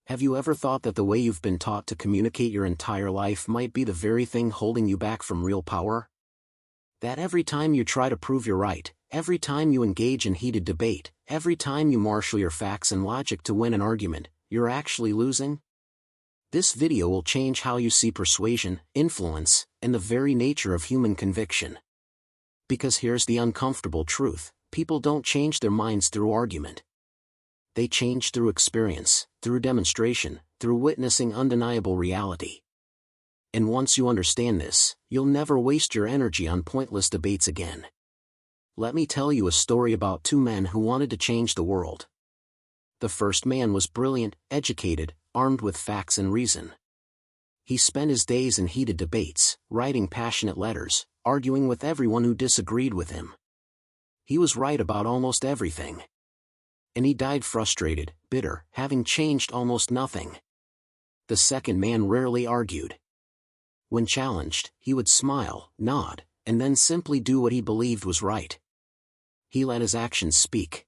Have you ever thought that the way you've been taught to communicate your entire life might be the very thing holding you back from real power? That every time you try to prove you're right, every time you engage in heated debate, every time you marshal your facts and logic to win an argument, you're actually losing? This video will change how you see persuasion, influence, and the very nature of human conviction. Because here's the uncomfortable truth: people don't change their minds through argument. They change through experience, through demonstration, through witnessing undeniable reality. And once you understand this, you'll never waste your energy on pointless debates again. Let me tell you a story about two men who wanted to change the world. The first man was brilliant, educated, armed with facts and reason. He spent his days in heated debates, writing passionate letters, arguing with everyone who disagreed with him. He was right about almost everything. And he died frustrated, bitter, having changed almost nothing. The second man rarely argued. When challenged, he would smile, nod, and then simply do what he believed was right. He let his actions speak.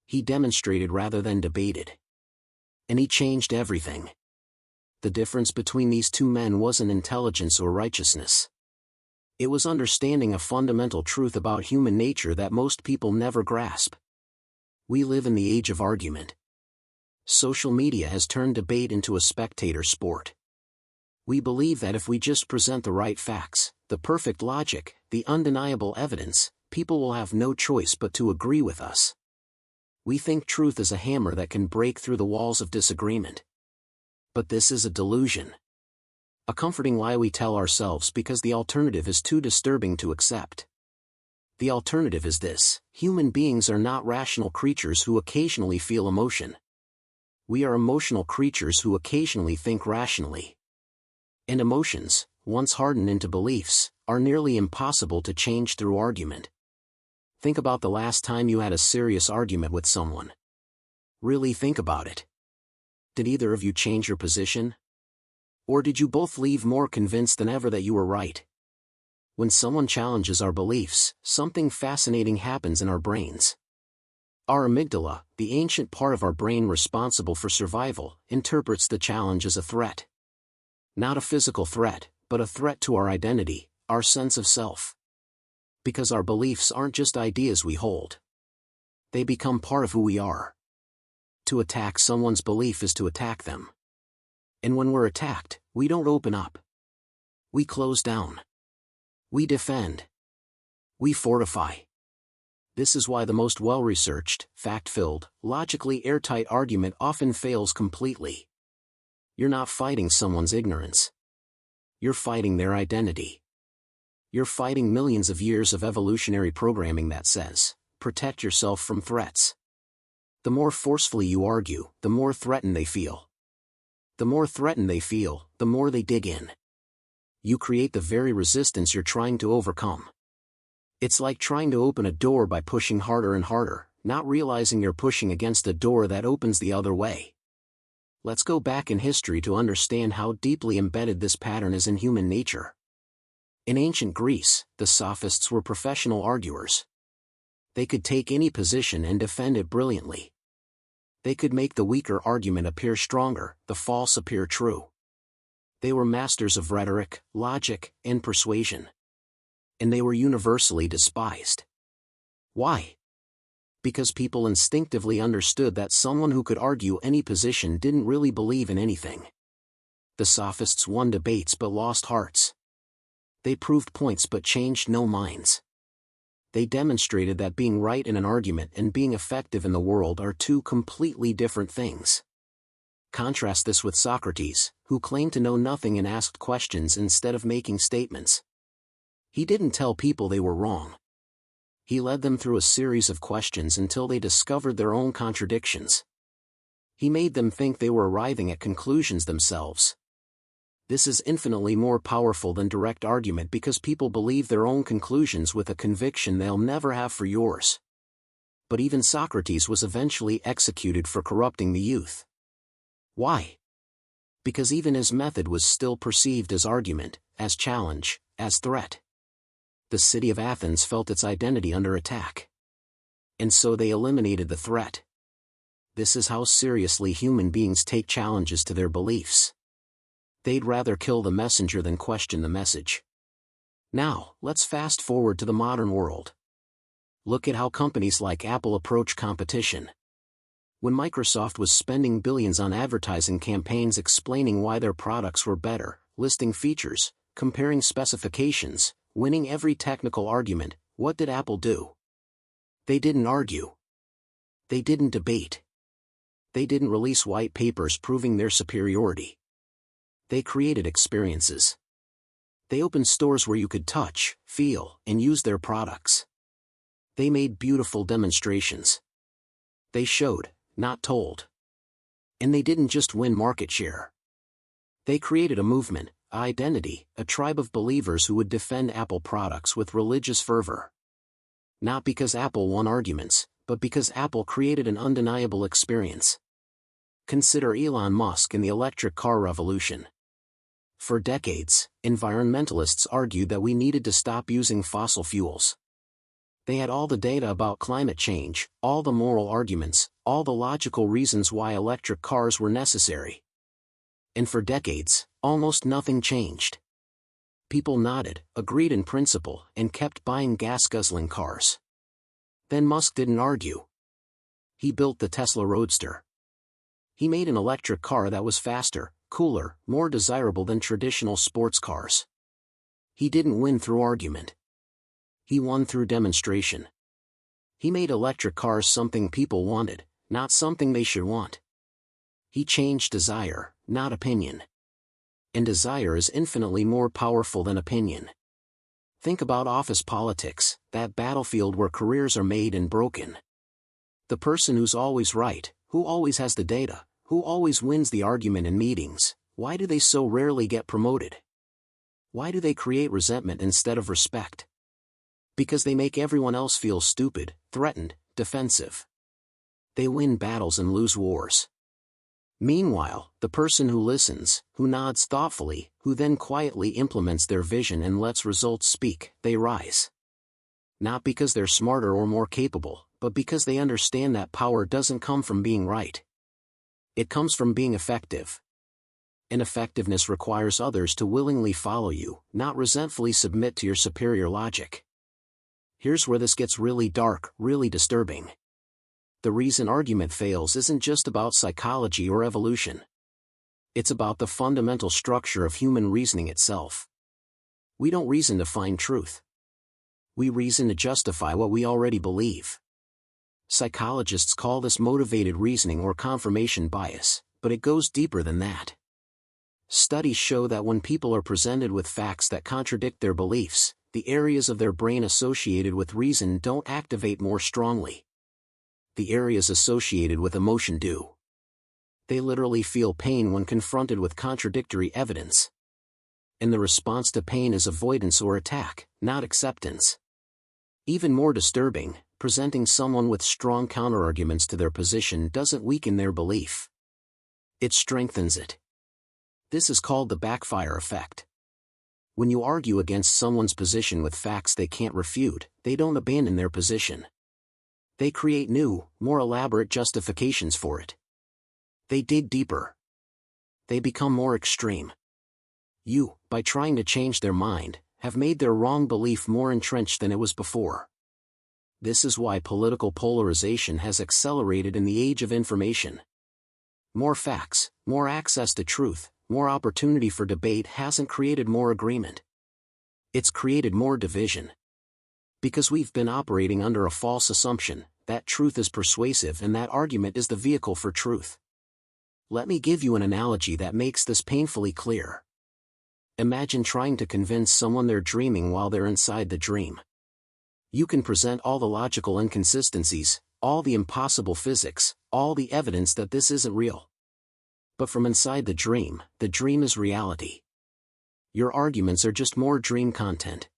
He demonstrated rather than debated. And he changed everything. The difference between these two men wasn't intelligence or righteousness. It was understanding a fundamental truth about human nature that most people never grasp. We live in the age of argument. Social media has turned debate into a spectator sport. We believe that if we just present the right facts, the perfect logic, the undeniable evidence, people will have no choice but to agree with us. We think truth is a hammer that can break through the walls of disagreement. But this is a delusion. A comforting lie we tell ourselves because the alternative is too disturbing to accept. The alternative is this: human beings are not rational creatures who occasionally feel emotion. We are emotional creatures who occasionally think rationally. And emotions, once hardened into beliefs, are nearly impossible to change through argument. Think about the last time you had a serious argument with someone. Really think about it. Did either of you change your position? Or did you both leave more convinced than ever that you were right? When someone challenges our beliefs, something fascinating happens in our brains. Our amygdala, the ancient part of our brain responsible for survival, interprets the challenge as a threat. Not a physical threat, but a threat to our identity, our sense of self. Because our beliefs aren't just ideas we hold. They become part of who we are. To attack someone's belief is to attack them. And when we're attacked, we don't open up. We close down. We defend. We fortify. This is why the most well-researched, fact-filled, logically airtight argument often fails completely. You're not fighting someone's ignorance. You're fighting their identity. You're fighting millions of years of evolutionary programming that says, protect yourself from threats. The more forcefully you argue, the more threatened they feel. The more threatened they feel, the more they dig in. You create the very resistance you're trying to overcome. It's like trying to open a door by pushing harder and harder, not realizing you're pushing against a door that opens the other way. Let's go back in history to understand how deeply embedded this pattern is in human nature. In ancient Greece, the sophists were professional arguers. They could take any position and defend it brilliantly. They could make the weaker argument appear stronger, the false appear true. They were masters of rhetoric, logic, and persuasion. And they were universally despised. Why? Because people instinctively understood that someone who could argue any position didn't really believe in anything. The sophists won debates but lost hearts. They proved points but changed no minds. They demonstrated that being right in an argument and being effective in the world are two completely different things. Contrast this with Socrates, who claimed to know nothing and asked questions instead of making statements. He didn't tell people they were wrong. He led them through a series of questions until they discovered their own contradictions. He made them think they were arriving at conclusions themselves. This is infinitely more powerful than direct argument because people believe their own conclusions with a conviction they'll never have for yours. But even Socrates was eventually executed for corrupting the youth. Why? Because even his method was still perceived as argument, as challenge, as threat. The city of Athens felt its identity under attack. And so they eliminated the threat. This is how seriously human beings take challenges to their beliefs. They'd rather kill the messenger than question the message. Now, let's fast forward to the modern world. Look at how companies like Apple approach competition. When Microsoft was spending billions on advertising campaigns explaining why their products were better, listing features, comparing specifications, winning every technical argument, what did Apple do? They didn't argue. They didn't debate. They didn't release white papers proving their superiority. They created experiences. They opened stores where you could touch, feel, and use their products. They made beautiful demonstrations. They showed, not told. And they didn't just win market share. They created a movement, an identity, a tribe of believers who would defend Apple products with religious fervor. Not because Apple won arguments, but because Apple created an undeniable experience. Consider Elon Musk and the electric car revolution. For decades, environmentalists argued that we needed to stop using fossil fuels. They had all the data about climate change, all the moral arguments, all the logical reasons why electric cars were necessary. And for decades, almost nothing changed. People nodded, agreed in principle, and kept buying gas-guzzling cars. Then Musk didn't argue. He built the Tesla Roadster. He made an electric car that was faster, cooler, more desirable than traditional sports cars. He didn't win through argument. He won through demonstration. He made electric cars something people wanted, not something they should want. He changed desire, not opinion. And desire is infinitely more powerful than opinion. Think about office politics, that battlefield where careers are made and broken. The person who's always right, who always has the data, who always wins the argument in meetings, why do they so rarely get promoted? Why do they create resentment instead of respect? Because they make everyone else feel stupid, threatened, defensive. They win battles and lose wars. Meanwhile, the person who listens, who nods thoughtfully, who then quietly implements their vision and lets results speak, they rise. Not because they're smarter or more capable, but because they understand that power doesn't come from being right. It comes from being effective. And effectiveness requires others to willingly follow you, not resentfully submit to your superior logic. Here's where this gets really dark, really disturbing. The reason argument fails isn't just about psychology or evolution. It's about the fundamental structure of human reasoning itself. We don't reason to find truth. We reason to justify what we already believe. Psychologists call this motivated reasoning or confirmation bias, but it goes deeper than that. Studies show that when people are presented with facts that contradict their beliefs, the areas of their brain associated with reason don't activate more strongly. The areas associated with emotion do. They literally feel pain when confronted with contradictory evidence. And the response to pain is avoidance or attack, not acceptance. Even more disturbing, presenting someone with strong counterarguments to their position doesn't weaken their belief. It strengthens it. This is called the backfire effect. When you argue against someone's position with facts they can't refute, they don't abandon their position. They create new, more elaborate justifications for it. They dig deeper. They become more extreme. You, by trying to change their mind, have made their wrong belief more entrenched than it was before. This is why political polarization has accelerated in the age of information. More facts, more access to truth, more opportunity for debate hasn't created more agreement. It's created more division. Because we've been operating under a false assumption that truth is persuasive and that argument is the vehicle for truth. Let me give you an analogy that makes this painfully clear. Imagine trying to convince someone they're dreaming while they're inside the dream. You can present all the logical inconsistencies, all the impossible physics, all the evidence that this isn't real. But from inside the dream is reality. Your arguments are just more dream content.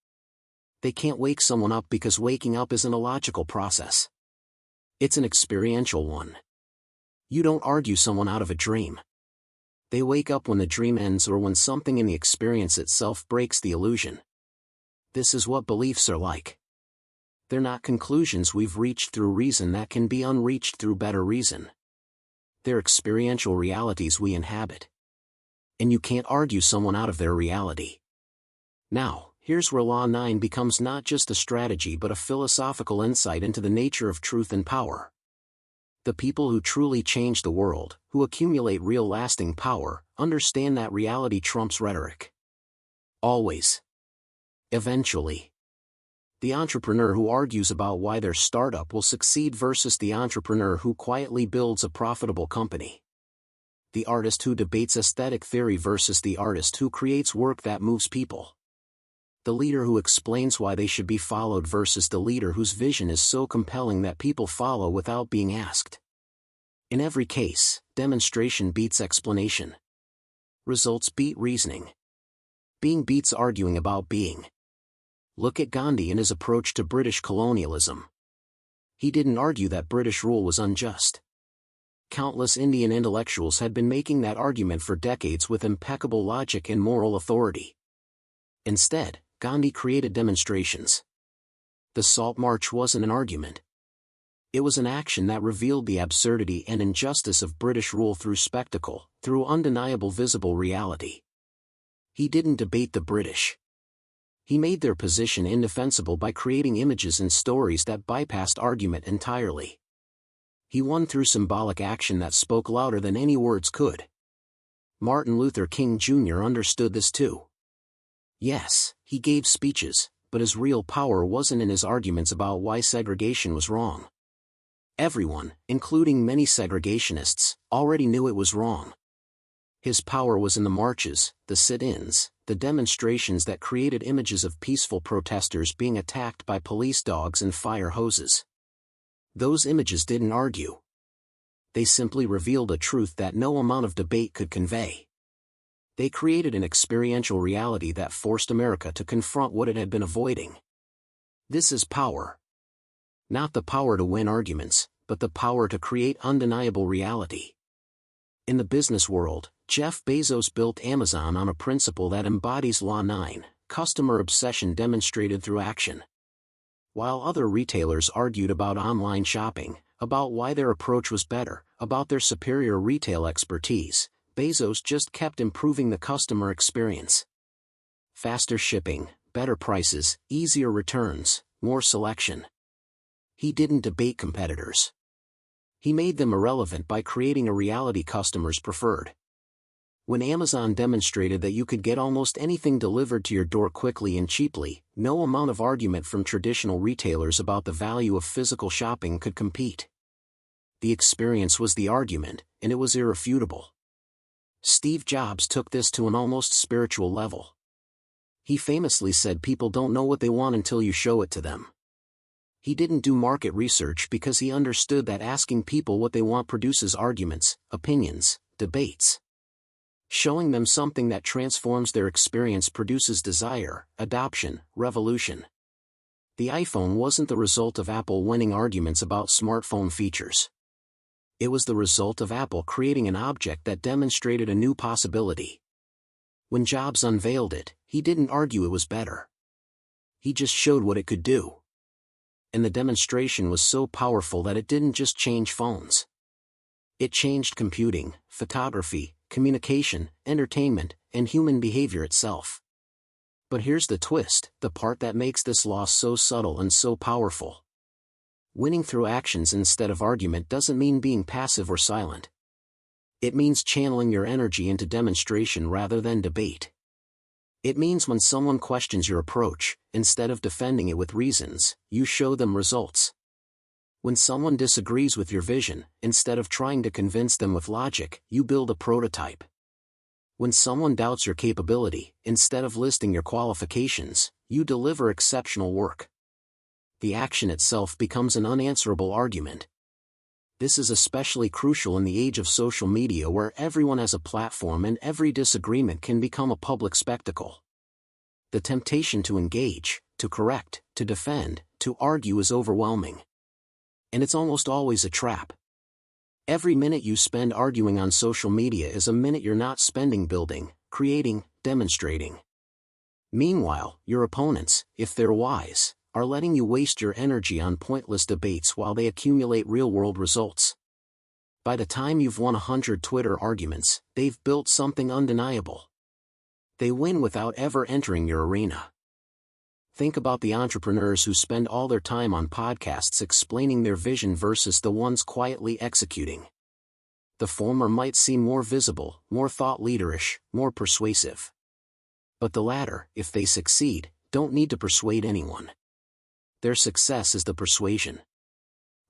They can't wake someone up because waking up isn't a logical process. It's an experiential one. You don't argue someone out of a dream. They wake up when the dream ends or when something in the experience itself breaks the illusion. This is what beliefs are like. They're not conclusions we've reached through reason that can be unreached through better reason. They're experiential realities we inhabit. And you can't argue someone out of their reality. Now, here's where Law 9 becomes not just a strategy but a philosophical insight into the nature of truth and power. The people who truly change the world, who accumulate real lasting power, understand that reality trumps rhetoric. Always. Eventually. The entrepreneur who argues about why their startup will succeed versus the entrepreneur who quietly builds a profitable company. The artist who debates aesthetic theory versus the artist who creates work that moves people. The leader who explains why they should be followed versus the leader whose vision is so compelling that people follow without being asked. In every case, demonstration beats explanation. Results beat reasoning. Being beats arguing about being. Look at Gandhi and his approach to British colonialism. He didn't argue that British rule was unjust. Countless Indian intellectuals had been making that argument for decades with impeccable logic and moral authority. Instead, Gandhi created demonstrations. The Salt March wasn't an argument. It was an action that revealed the absurdity and injustice of British rule through spectacle, through undeniable visible reality. He didn't debate the British. He made their position indefensible by creating images and stories that bypassed argument entirely. He won through symbolic action that spoke louder than any words could. Martin Luther King Jr. understood this too. Yes, he gave speeches, but his real power wasn't in his arguments about why segregation was wrong. Everyone, including many segregationists, already knew it was wrong. His power was in the marches, the sit-ins, the demonstrations that created images of peaceful protesters being attacked by police dogs and fire hoses. Those images didn't argue. They simply revealed a truth that no amount of debate could convey. They created an experiential reality that forced America to confront what it had been avoiding. This is power. Not the power to win arguments, but the power to create undeniable reality. In the business world, Jeff Bezos built Amazon on a principle that embodies Law 9, customer obsession demonstrated through action. While other retailers argued about online shopping, about why their approach was better, about their superior retail expertise, Bezos just kept improving the customer experience. Faster shipping, better prices, easier returns, more selection. He didn't debate competitors. He made them irrelevant by creating a reality customers preferred. When Amazon demonstrated that you could get almost anything delivered to your door quickly and cheaply, no amount of argument from traditional retailers about the value of physical shopping could compete. The experience was the argument, and it was irrefutable. Steve Jobs took this to an almost spiritual level. He famously said people don't know what they want until you show it to them. He didn't do market research because he understood that asking people what they want produces arguments, opinions, debates. Showing them something that transforms their experience produces desire, adoption, revolution. The iPhone wasn't the result of Apple winning arguments about smartphone features. It was the result of Apple creating an object that demonstrated a new possibility. When Jobs unveiled it, he didn't argue it was better. He just showed what it could do. And the demonstration was so powerful that it didn't just change phones. It changed computing, photography, communication, entertainment, and human behavior itself. But here's the twist, the part that makes this law so subtle and so powerful. Winning through actions instead of argument doesn't mean being passive or silent. It means channeling your energy into demonstration rather than debate. It means when someone questions your approach, instead of defending it with reasons, you show them results. When someone disagrees with your vision, instead of trying to convince them with logic, you build a prototype. When someone doubts your capability, instead of listing your qualifications, you deliver exceptional work. The action itself becomes an unanswerable argument. This is especially crucial in the age of social media where everyone has a platform and every disagreement can become a public spectacle. The temptation to engage, to correct, to defend, to argue is overwhelming. And it's almost always a trap. Every minute you spend arguing on social media is a minute you're not spending building, creating, demonstrating. Meanwhile, your opponents, if they're wise, are letting you waste your energy on pointless debates while they accumulate real-world results. By the time you've won 100 Twitter arguments, they've built something undeniable. They win without ever entering your arena. Think about the entrepreneurs who spend all their time on podcasts explaining their vision versus the ones quietly executing. The former might seem more visible, more thought leaderish, more persuasive. But the latter, if they succeed, don't need to persuade anyone. Their success is the persuasion.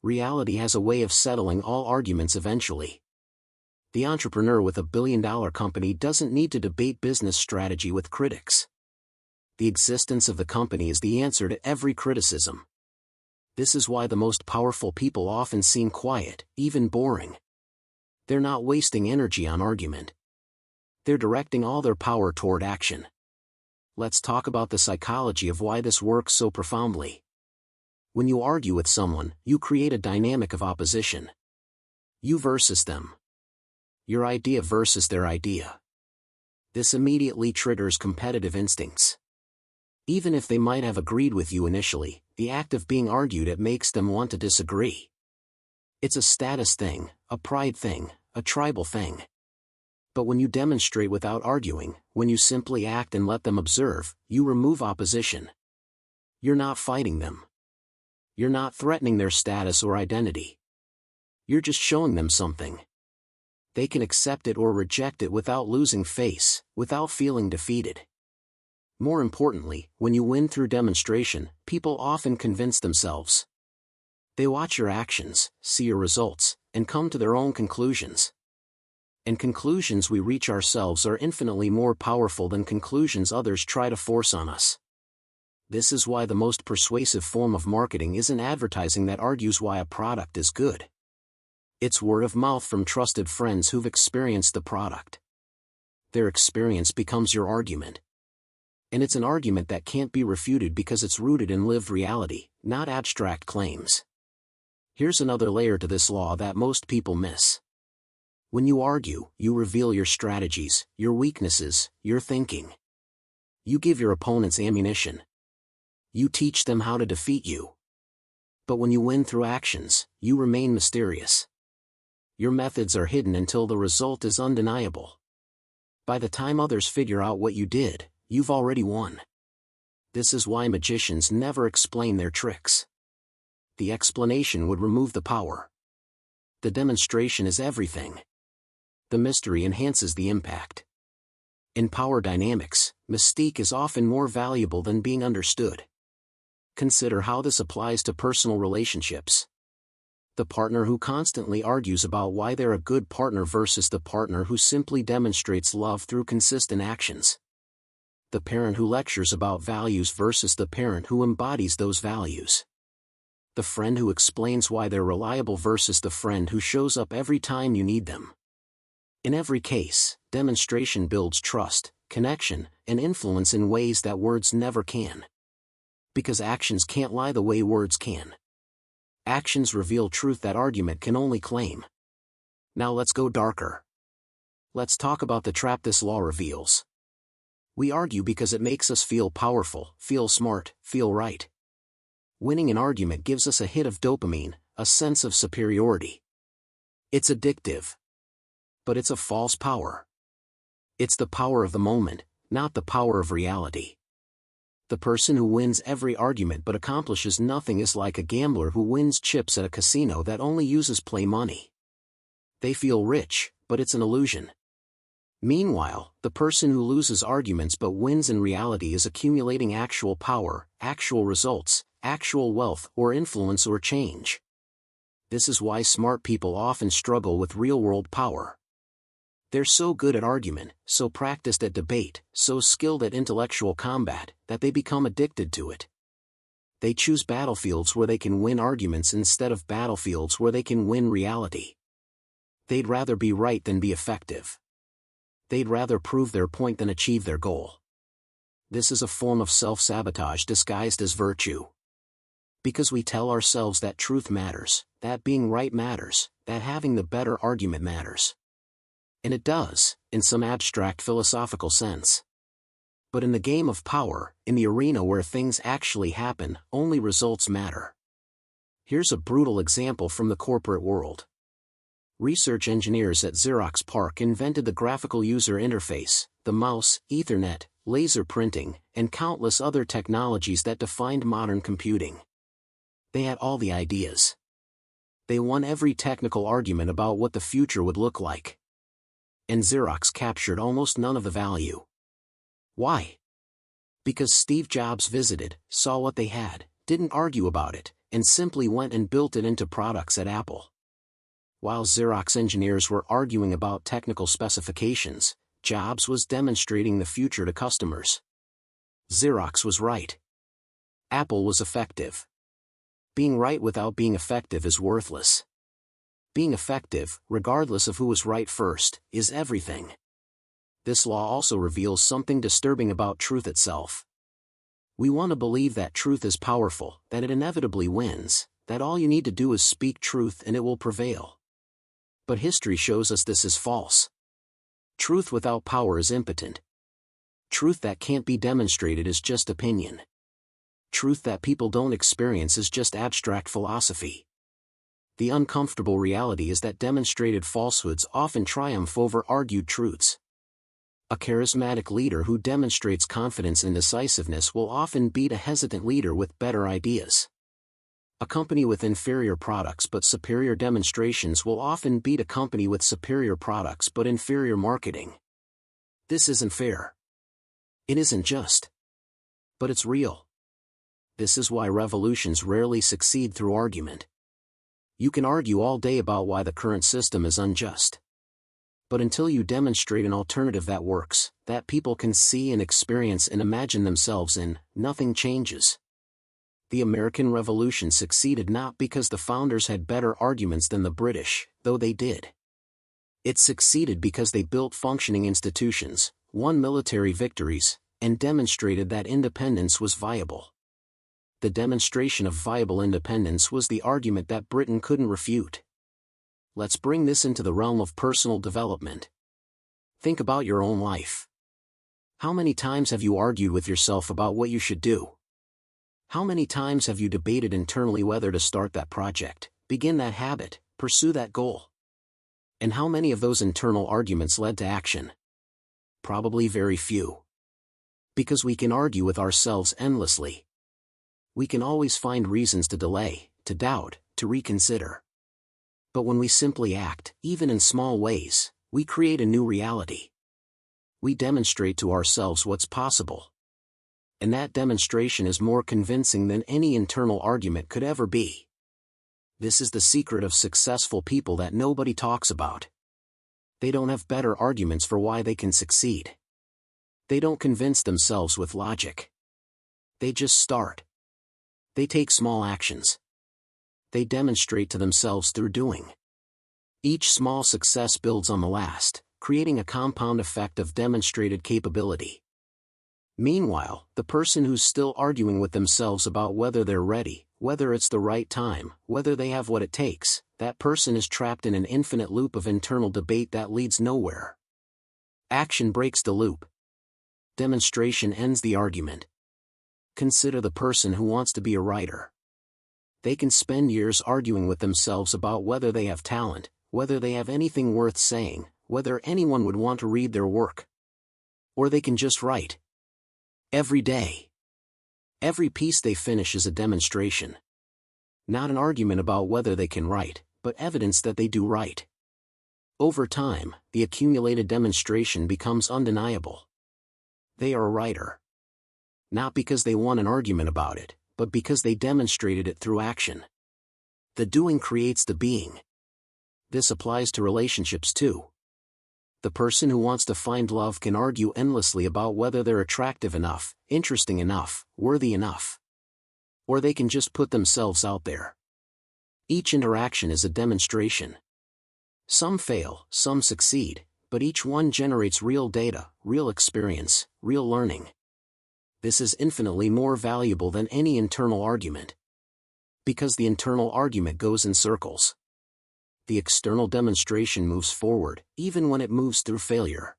Reality has a way of settling all arguments eventually. The entrepreneur with $1 billion company doesn't need to debate business strategy with critics. The existence of the company is the answer to every criticism. This is why the most powerful people often seem quiet, even boring. They're not wasting energy on argument. They're directing all their power toward action. Let's talk about the psychology of why this works so profoundly. When you argue with someone, you create a dynamic of opposition. You versus them. Your idea versus their idea. This immediately triggers competitive instincts. Even if they might have agreed with you initially, the act of being argued at makes them want to disagree. It's a status thing, a pride thing, a tribal thing. But when you demonstrate without arguing, when you simply act and let them observe, you remove opposition. You're not fighting them. You're not threatening their status or identity. You're just showing them something. They can accept it or reject it without losing face, without feeling defeated. More importantly, when you win through demonstration, people often convince themselves. They watch your actions, see your results, and come to their own conclusions. And conclusions we reach ourselves are infinitely more powerful than conclusions others try to force on us. This is why the most persuasive form of marketing isn't advertising that argues why a product is good. It's word of mouth from trusted friends who've experienced the product. Their experience becomes your argument. And it's an argument that can't be refuted because it's rooted in lived reality, not abstract claims. Here's another layer to this law that most people miss. When you argue, you reveal your strategies, your weaknesses, your thinking. You give your opponents ammunition. You teach them how to defeat you. But when you win through actions, you remain mysterious. Your methods are hidden until the result is undeniable. By the time others figure out what you did, you've already won. This is why magicians never explain their tricks. The explanation would remove the power. The demonstration is everything. The mystery enhances the impact. In power dynamics, mystique is often more valuable than being understood. Consider how this applies to personal relationships. The partner who constantly argues about why they're a good partner versus the partner who simply demonstrates love through consistent actions. The parent who lectures about values versus the parent who embodies those values. The friend who explains why they're reliable versus the friend who shows up every time you need them. In every case, demonstration builds trust, connection, and influence in ways that words never can. Because actions can't lie the way words can. Actions reveal truth that argument can only claim. Now let's go darker. Let's talk about the trap this law reveals. We argue because it makes us feel powerful, feel smart, feel right. Winning an argument gives us a hit of dopamine, a sense of superiority. It's addictive. But it's a false power. It's the power of the moment, not the power of reality. The person who wins every argument but accomplishes nothing is like a gambler who wins chips at a casino that only uses play money. They feel rich, but it's an illusion. Meanwhile, the person who loses arguments but wins in reality is accumulating actual power, actual results, actual wealth or influence or change. This is why smart people often struggle with real-world power. They're so good at argument, so practiced at debate, so skilled at intellectual combat, that they become addicted to it. They choose battlefields where they can win arguments instead of battlefields where they can win reality. They'd rather be right than be effective. They'd rather prove their point than achieve their goal. This is a form of self-sabotage disguised as virtue. Because we tell ourselves that truth matters, that being right matters, that having the better argument matters. And it does, in some abstract philosophical sense. But in the game of power, in the arena where things actually happen, only results matter. Here's a brutal example from the corporate world. Research engineers at Xerox PARC invented the graphical user interface, the mouse, Ethernet, laser printing, and countless other technologies that defined modern computing. They had all the ideas. They won every technical argument about what the future would look like. And Xerox captured almost none of the value. Why? Because Steve Jobs visited, saw what they had, didn't argue about it, and simply went and built it into products at Apple. While Xerox engineers were arguing about technical specifications, Jobs was demonstrating the future to customers. Xerox was right. Apple was effective. Being right without being effective is worthless. Being effective, regardless of who was right first, is everything. This law also reveals something disturbing about truth itself. We want to believe that truth is powerful, that it inevitably wins, that all you need to do is speak truth and it will prevail. But history shows us this is false. Truth without power is impotent. Truth that can't be demonstrated is just opinion. Truth that people don't experience is just abstract philosophy. The uncomfortable reality is that demonstrated falsehoods often triumph over argued truths. A charismatic leader who demonstrates confidence and decisiveness will often beat a hesitant leader with better ideas. A company with inferior products but superior demonstrations will often beat a company with superior products but inferior marketing. This isn't fair. It isn't just. But it's real. This is why revolutions rarely succeed through argument. You can argue all day about why the current system is unjust. But until you demonstrate an alternative that works, that people can see and experience and imagine themselves in, nothing changes. The American Revolution succeeded not because the founders had better arguments than the British, though they did. It succeeded because they built functioning institutions, won military victories, and demonstrated that independence was viable. The demonstration of viable independence was the argument that Britain couldn't refute. Let's bring this into the realm of personal development. Think about your own life. How many times have you argued with yourself about what you should do? How many times have you debated internally whether to start that project, begin that habit, pursue that goal? And how many of those internal arguments led to action? Probably very few. Because we can argue with ourselves endlessly. We can always find reasons to delay, to doubt, to reconsider. But when we simply act, even in small ways, we create a new reality. We demonstrate to ourselves what's possible. And that demonstration is more convincing than any internal argument could ever be. This is the secret of successful people that nobody talks about. They don't have better arguments for why they can succeed. They don't convince themselves with logic. They just start. They take small actions. They demonstrate to themselves through doing. Each small success builds on the last, creating a compound effect of demonstrated capability. Meanwhile, the person who's still arguing with themselves about whether they're ready, whether it's the right time, whether they have what it takes, that person is trapped in an infinite loop of internal debate that leads nowhere. Action breaks the loop. Demonstration ends the argument. Consider the person who wants to be a writer. They can spend years arguing with themselves about whether they have talent, whether they have anything worth saying, whether anyone would want to read their work. Or they can just write. Every day. Every piece they finish is a demonstration. Not an argument about whether they can write, but evidence that they do write. Over time, the accumulated demonstration becomes undeniable. They are a writer. Not because they won an argument about it, but because they demonstrated it through action. The doing creates the being. This applies to relationships too. The person who wants to find love can argue endlessly about whether they're attractive enough, interesting enough, worthy enough. Or they can just put themselves out there. Each interaction is a demonstration. Some fail, some succeed, but each one generates real data, real experience, real learning. This is infinitely more valuable than any internal argument. Because the internal argument goes in circles. The external demonstration moves forward, even when it moves through failure.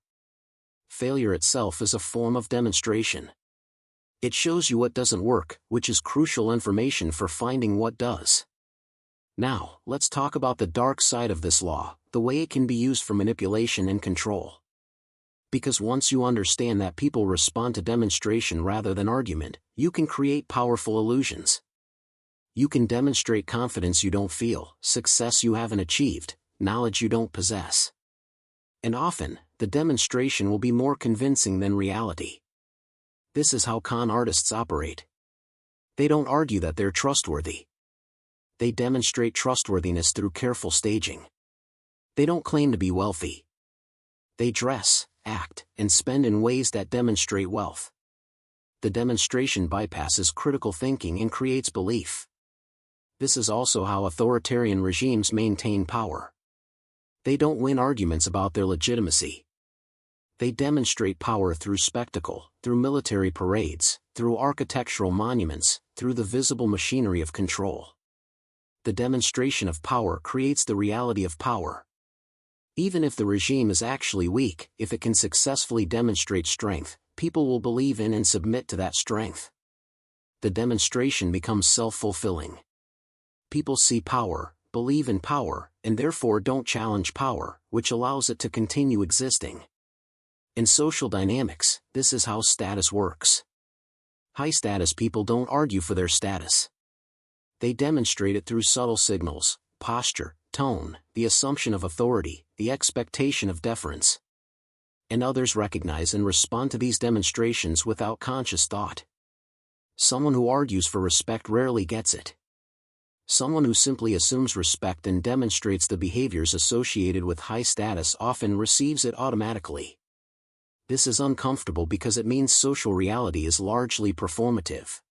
Failure itself is a form of demonstration. It shows you what doesn't work, which is crucial information for finding what does. Now, let's talk about the dark side of this law, the way it can be used for manipulation and control. Because once you understand that people respond to demonstration rather than argument, you can create powerful illusions. You can demonstrate confidence you don't feel, success you haven't achieved, knowledge you don't possess. And often, the demonstration will be more convincing than reality. This is how con artists operate. They don't argue that they're trustworthy. They demonstrate trustworthiness through careful staging. They don't claim to be wealthy. They dress, act, and spend in ways that demonstrate wealth. The demonstration bypasses critical thinking and creates belief. This is also how authoritarian regimes maintain power. They don't win arguments about their legitimacy. They demonstrate power through spectacle, through military parades, through architectural monuments, through the visible machinery of control. The demonstration of power creates the reality of power. Even if the regime is actually weak, if it can successfully demonstrate strength, people will believe in and submit to that strength. The demonstration becomes self-fulfilling. People see power, believe in power, and therefore don't challenge power, which allows it to continue existing. In social dynamics, this is how status works. High-status people don't argue for their status. They demonstrate it through subtle signals, posture, tone, the assumption of authority, the expectation of deference. And others recognize and respond to these demonstrations without conscious thought. Someone who argues for respect rarely gets it. Someone who simply assumes respect and demonstrates the behaviors associated with high status often receives it automatically. This is uncomfortable because it means social reality is largely performative.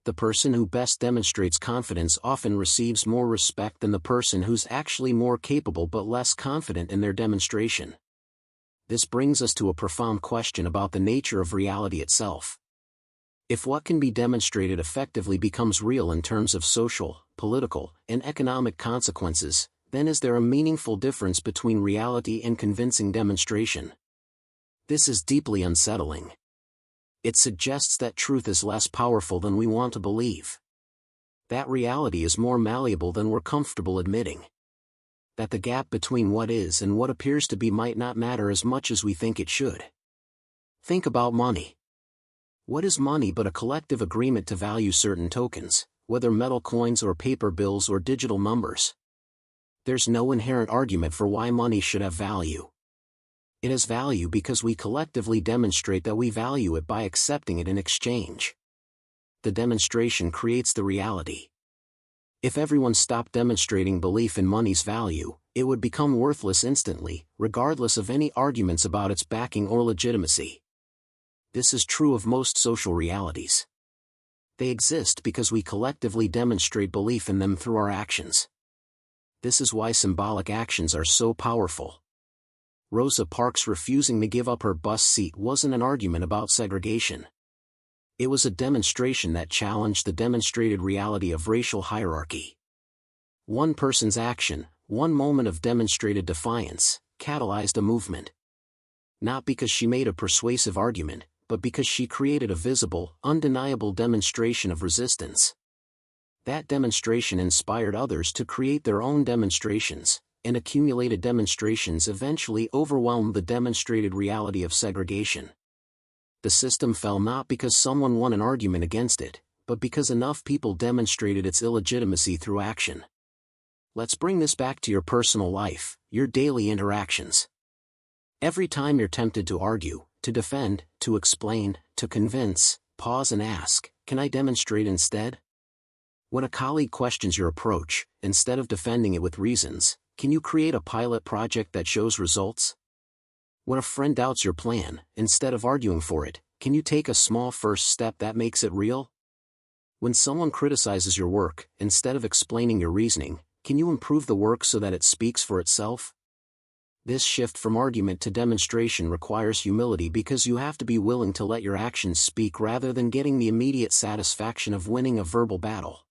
The person who best demonstrates confidence often receives more respect than the person who's actually more capable but less confident in their demonstration. This brings us to a profound question about the nature of reality itself. If what can be demonstrated effectively becomes real in terms of social, political, and economic consequences, then is there a meaningful difference between reality and convincing demonstration? This is deeply unsettling. It suggests that truth is less powerful than we want to believe. That reality is more malleable than we're comfortable admitting. That the gap between what is and what appears to be might not matter as much as we think it should. Think about money. What is money but a collective agreement to value certain tokens, whether metal coins or paper bills or digital numbers? There's no inherent argument for why money should have value. It has value because we collectively demonstrate that we value it by accepting it in exchange. The demonstration creates the reality. If everyone stopped demonstrating belief in money's value, it would become worthless instantly, regardless of any arguments about its backing or legitimacy. This is true of most social realities. They exist because we collectively demonstrate belief in them through our actions. This is why symbolic actions are so powerful. Rosa Parks refusing to give up her bus seat wasn't an argument about segregation. It was a demonstration that challenged the demonstrated reality of racial hierarchy. One person's action, one moment of demonstrated defiance, catalyzed a movement. Not because she made a persuasive argument, but because she created a visible, undeniable demonstration of resistance. That demonstration inspired others to create their own demonstrations, and accumulated demonstrations eventually overwhelmed the demonstrated reality of segregation. The system fell not because someone won an argument against it, but because enough people demonstrated its illegitimacy through action. Let's bring this back to your personal life, your daily interactions. Every time you're tempted to argue, to defend, to explain, to convince, pause and ask, can I demonstrate instead? When a colleague questions your approach, instead of defending it with reasons, can you create a pilot project that shows results? When a friend doubts your plan, instead of arguing for it, can you take a small first step that makes it real? When someone criticizes your work, instead of explaining your reasoning, can you improve the work so that it speaks for itself? This shift from argument to demonstration requires humility because you have to be willing to let your actions speak rather than getting the immediate satisfaction of winning a verbal battle.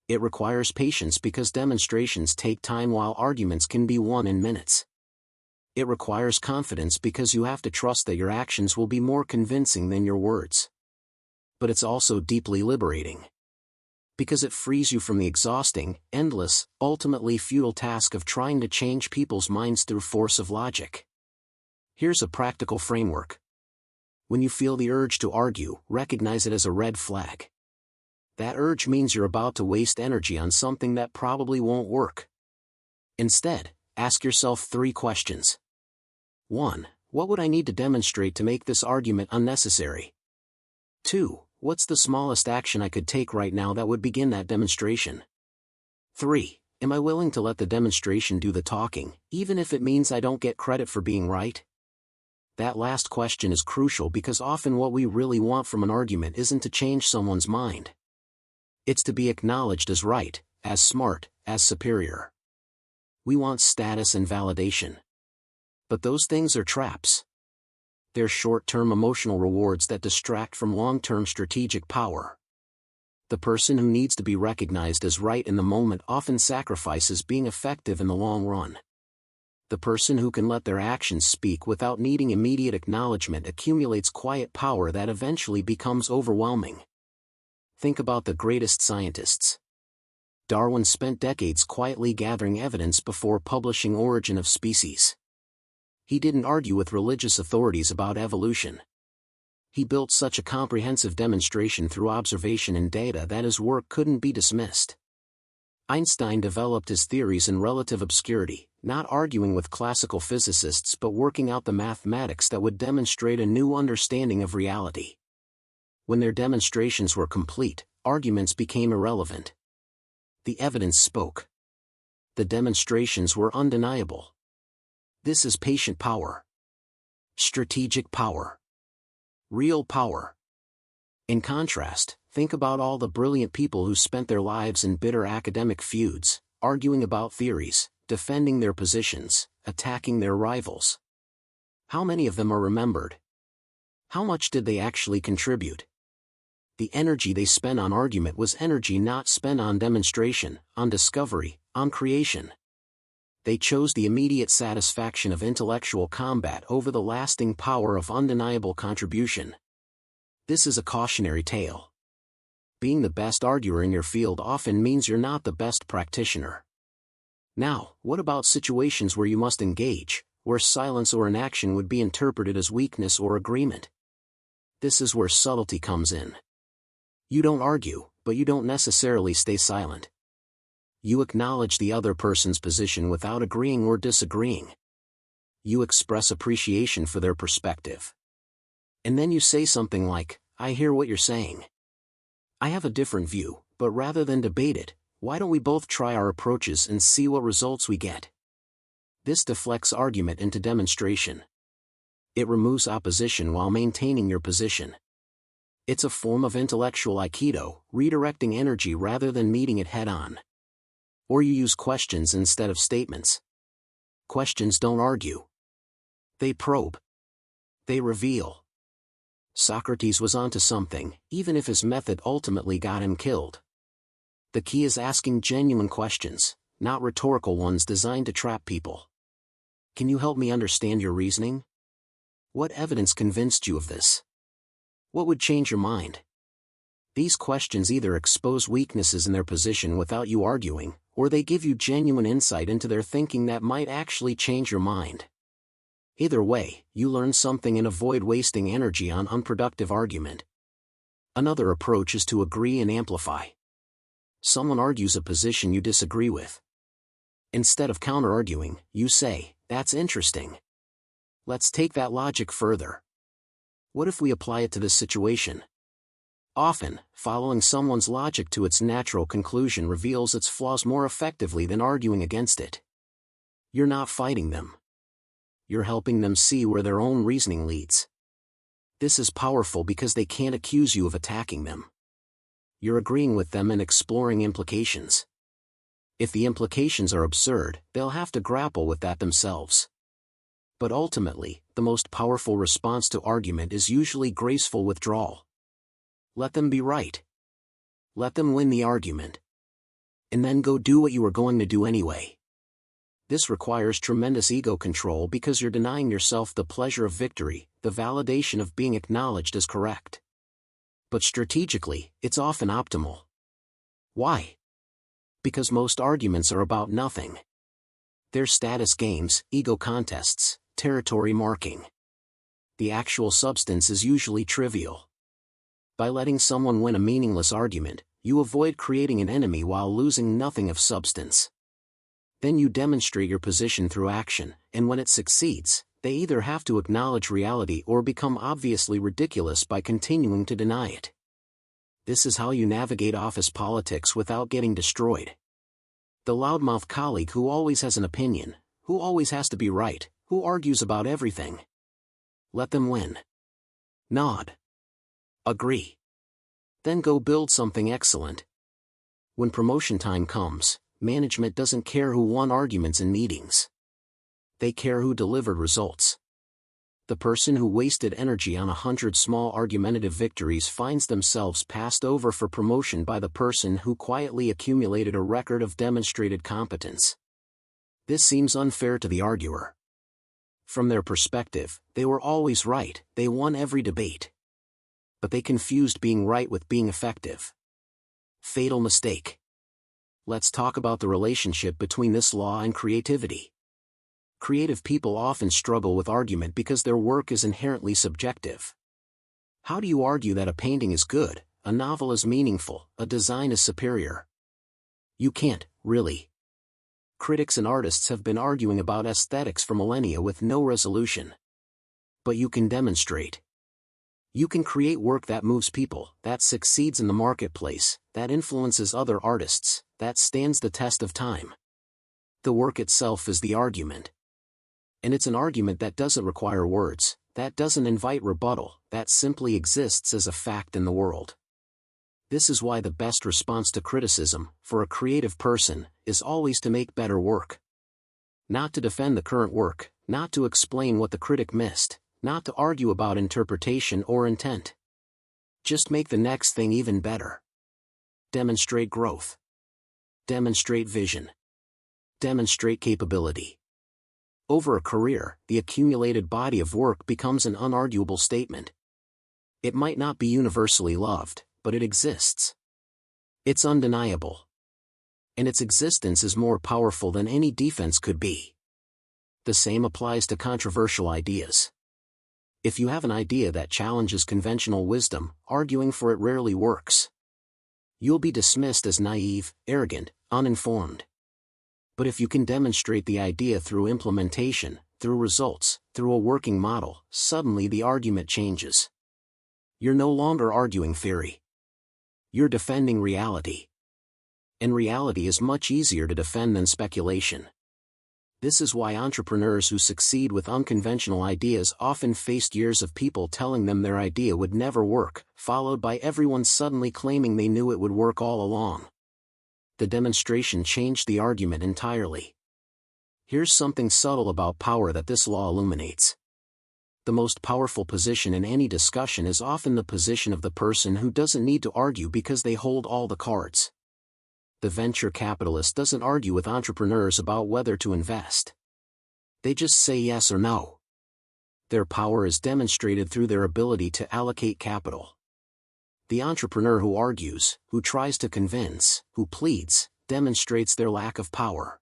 It requires patience because demonstrations take time while arguments can be won in minutes. It requires confidence because you have to trust that your actions will be more convincing than your words. But it's also deeply liberating. Because it frees you from the exhausting, endless, ultimately futile task of trying to change people's minds through force of logic. Here's a practical framework. When you feel the urge to argue, recognize it as a red flag. That urge means you're about to waste energy on something that probably won't work. Instead, ask yourself 3 questions. 1. What would I need to demonstrate to make this argument unnecessary? 2. What's the smallest action I could take right now that would begin that demonstration? 3. Am I willing to let the demonstration do the talking, even if it means I don't get credit for being right? That last question is crucial because often what we really want from an argument isn't to change someone's mind. It's to be acknowledged as right, as smart, as superior. We want status and validation. But those things are traps. They're short-term emotional rewards that distract from long-term strategic power. The person who needs to be recognized as right in the moment often sacrifices being effective in the long run. The person who can let their actions speak without needing immediate acknowledgement accumulates quiet power that eventually becomes overwhelming. Think about the greatest scientists. Darwin spent decades quietly gathering evidence before publishing Origin of Species. He didn't argue with religious authorities about evolution. He built such a comprehensive demonstration through observation and data that his work couldn't be dismissed. Einstein developed his theories in relative obscurity, not arguing with classical physicists but working out the mathematics that would demonstrate a new understanding of reality. When their demonstrations were complete, arguments became irrelevant. The evidence spoke. The demonstrations were undeniable. This is patient power. Strategic power. Real power. In contrast, think about all the brilliant people who spent their lives in bitter academic feuds, arguing about theories, defending their positions, attacking their rivals. How many of them are remembered? How much did they actually contribute? The energy they spent on argument was energy not spent on demonstration, on discovery, on creation. They chose the immediate satisfaction of intellectual combat over the lasting power of undeniable contribution. This is a cautionary tale. Being the best arguer in your field often means you're not the best practitioner. Now, what about situations where you must engage, where silence or inaction would be interpreted as weakness or agreement? This is where subtlety comes in. You don't argue, but you don't necessarily stay silent. You acknowledge the other person's position without agreeing or disagreeing. You express appreciation for their perspective. And then you say something like, I hear what you're saying. I have a different view, but rather than debate it, why don't we both try our approaches and see what results we get? This deflects argument into demonstration. It removes opposition while maintaining your position. It's a form of intellectual aikido, redirecting energy rather than meeting it head-on. Or you use questions instead of statements. Questions don't argue. They probe. They reveal. Socrates was onto something, even if his method ultimately got him killed. The key is asking genuine questions, not rhetorical ones designed to trap people. Can you help me understand your reasoning? What evidence convinced you of this? What would change your mind? These questions either expose weaknesses in their position without you arguing, or they give you genuine insight into their thinking that might actually change your mind. Either way, you learn something and avoid wasting energy on unproductive argument. Another approach is to agree and amplify. Someone argues a position you disagree with. Instead of counter-arguing, you say, that's interesting. Let's take that logic further. What if we apply it to this situation? Often, following someone's logic to its natural conclusion reveals its flaws more effectively than arguing against it. You're not fighting them. You're helping them see where their own reasoning leads. This is powerful because they can't accuse you of attacking them. You're agreeing with them and exploring implications. If the implications are absurd, they'll have to grapple with that themselves. But ultimately, the most powerful response to argument is usually graceful withdrawal. Let them be right. Let them win the argument. And then go do what you were going to do anyway. This requires tremendous ego control because you're denying yourself the pleasure of victory, the validation of being acknowledged as correct. But strategically, it's often optimal. Why? Because most arguments are about nothing. They're status games, ego contests, territory marking. The actual substance is usually trivial. By letting someone win a meaningless argument, you avoid creating an enemy while losing nothing of substance. Then you demonstrate your position through action, and when it succeeds, they either have to acknowledge reality or become obviously ridiculous by continuing to deny it. This is how you navigate office politics without getting destroyed. The loudmouth colleague who always has an opinion, who always has to be right, who argues about everything. Let them win. Nod. Agree. Then go build something excellent. When promotion time comes, management doesn't care who won arguments in meetings. They care who delivered results. The person who wasted energy on 100 small argumentative victories finds themselves passed over for promotion by the person who quietly accumulated a record of demonstrated competence. This seems unfair to the arguer. From their perspective, they were always right, they won every debate. But they confused being right with being effective. Fatal mistake. Let's talk about the relationship between this law and creativity. Creative people often struggle with argument because their work is inherently subjective. How do you argue that a painting is good, a novel is meaningful, a design is superior? You can't, really. Critics and artists have been arguing about aesthetics for millennia with no resolution. But you can demonstrate. You can create work that moves people, that succeeds in the marketplace, that influences other artists, that stands the test of time. The work itself is the argument. And it's an argument that doesn't require words, that doesn't invite rebuttal, that simply exists as a fact in the world. This is why the best response to criticism, for a creative person, is always to make better work. Not to defend the current work, not to explain what the critic missed, not to argue about interpretation or intent. Just make the next thing even better. Demonstrate growth. Demonstrate vision. Demonstrate capability. Over a career, the accumulated body of work becomes an unarguable statement. It might not be universally loved, but it exists. It's undeniable. And its existence is more powerful than any defense could be. The same applies to controversial ideas. If you have an idea that challenges conventional wisdom, arguing for it rarely works. You'll be dismissed as naive, arrogant, uninformed. But if you can demonstrate the idea through implementation, through results, through a working model, suddenly the argument changes. You're no longer arguing theory. You're defending reality. And reality is much easier to defend than speculation. This is why entrepreneurs who succeed with unconventional ideas often faced years of people telling them their idea would never work, followed by everyone suddenly claiming they knew it would work all along. The demonstration changed the argument entirely. Here's something subtle about power that this law illuminates. The most powerful position in any discussion is often the position of the person who doesn't need to argue because they hold all the cards. The venture capitalist doesn't argue with entrepreneurs about whether to invest. They just say yes or no. Their power is demonstrated through their ability to allocate capital. The entrepreneur who argues, who tries to convince, who pleads, demonstrates their lack of power.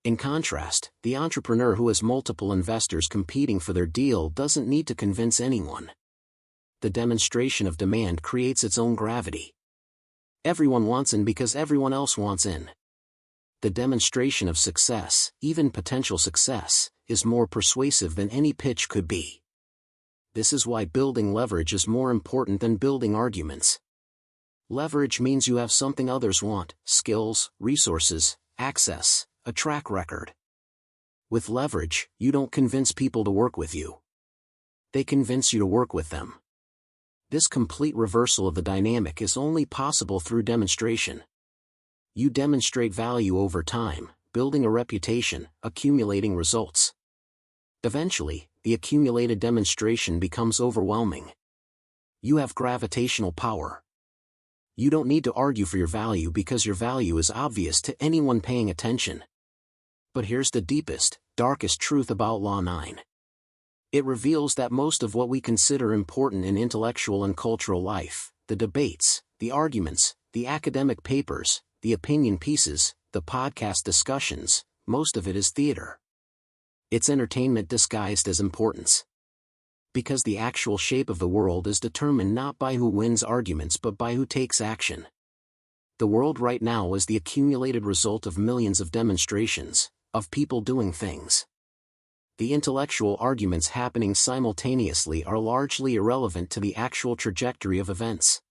In contrast, the entrepreneur who has multiple investors competing for their deal doesn't need to convince anyone. The demonstration of demand creates its own gravity. Everyone wants in because everyone else wants in. The demonstration of success, even potential success, is more persuasive than any pitch could be. This is why building leverage is more important than building arguments. Leverage means you have something others want: skills, resources, access, a track record. With leverage, you don't convince people to work with you. They convince you to work with them. This complete reversal of the dynamic is only possible through demonstration. You demonstrate value over time, building a reputation, accumulating results. Eventually, the accumulated demonstration becomes overwhelming. You have gravitational power. You don't need to argue for your value because your value is obvious to anyone paying attention. But here's the deepest, darkest truth about Law 9. It reveals that most of what we consider important in intellectual and cultural life, the debates, the arguments, The academic papers, the opinion pieces, the podcast discussions, most of it is theater. It's entertainment disguised as importance. Because the actual shape of the world is determined not by who wins arguments but by who takes action. The world right now is the accumulated result of millions of demonstrations, of people doing things. The intellectual arguments happening simultaneously are largely irrelevant to the actual trajectory of events.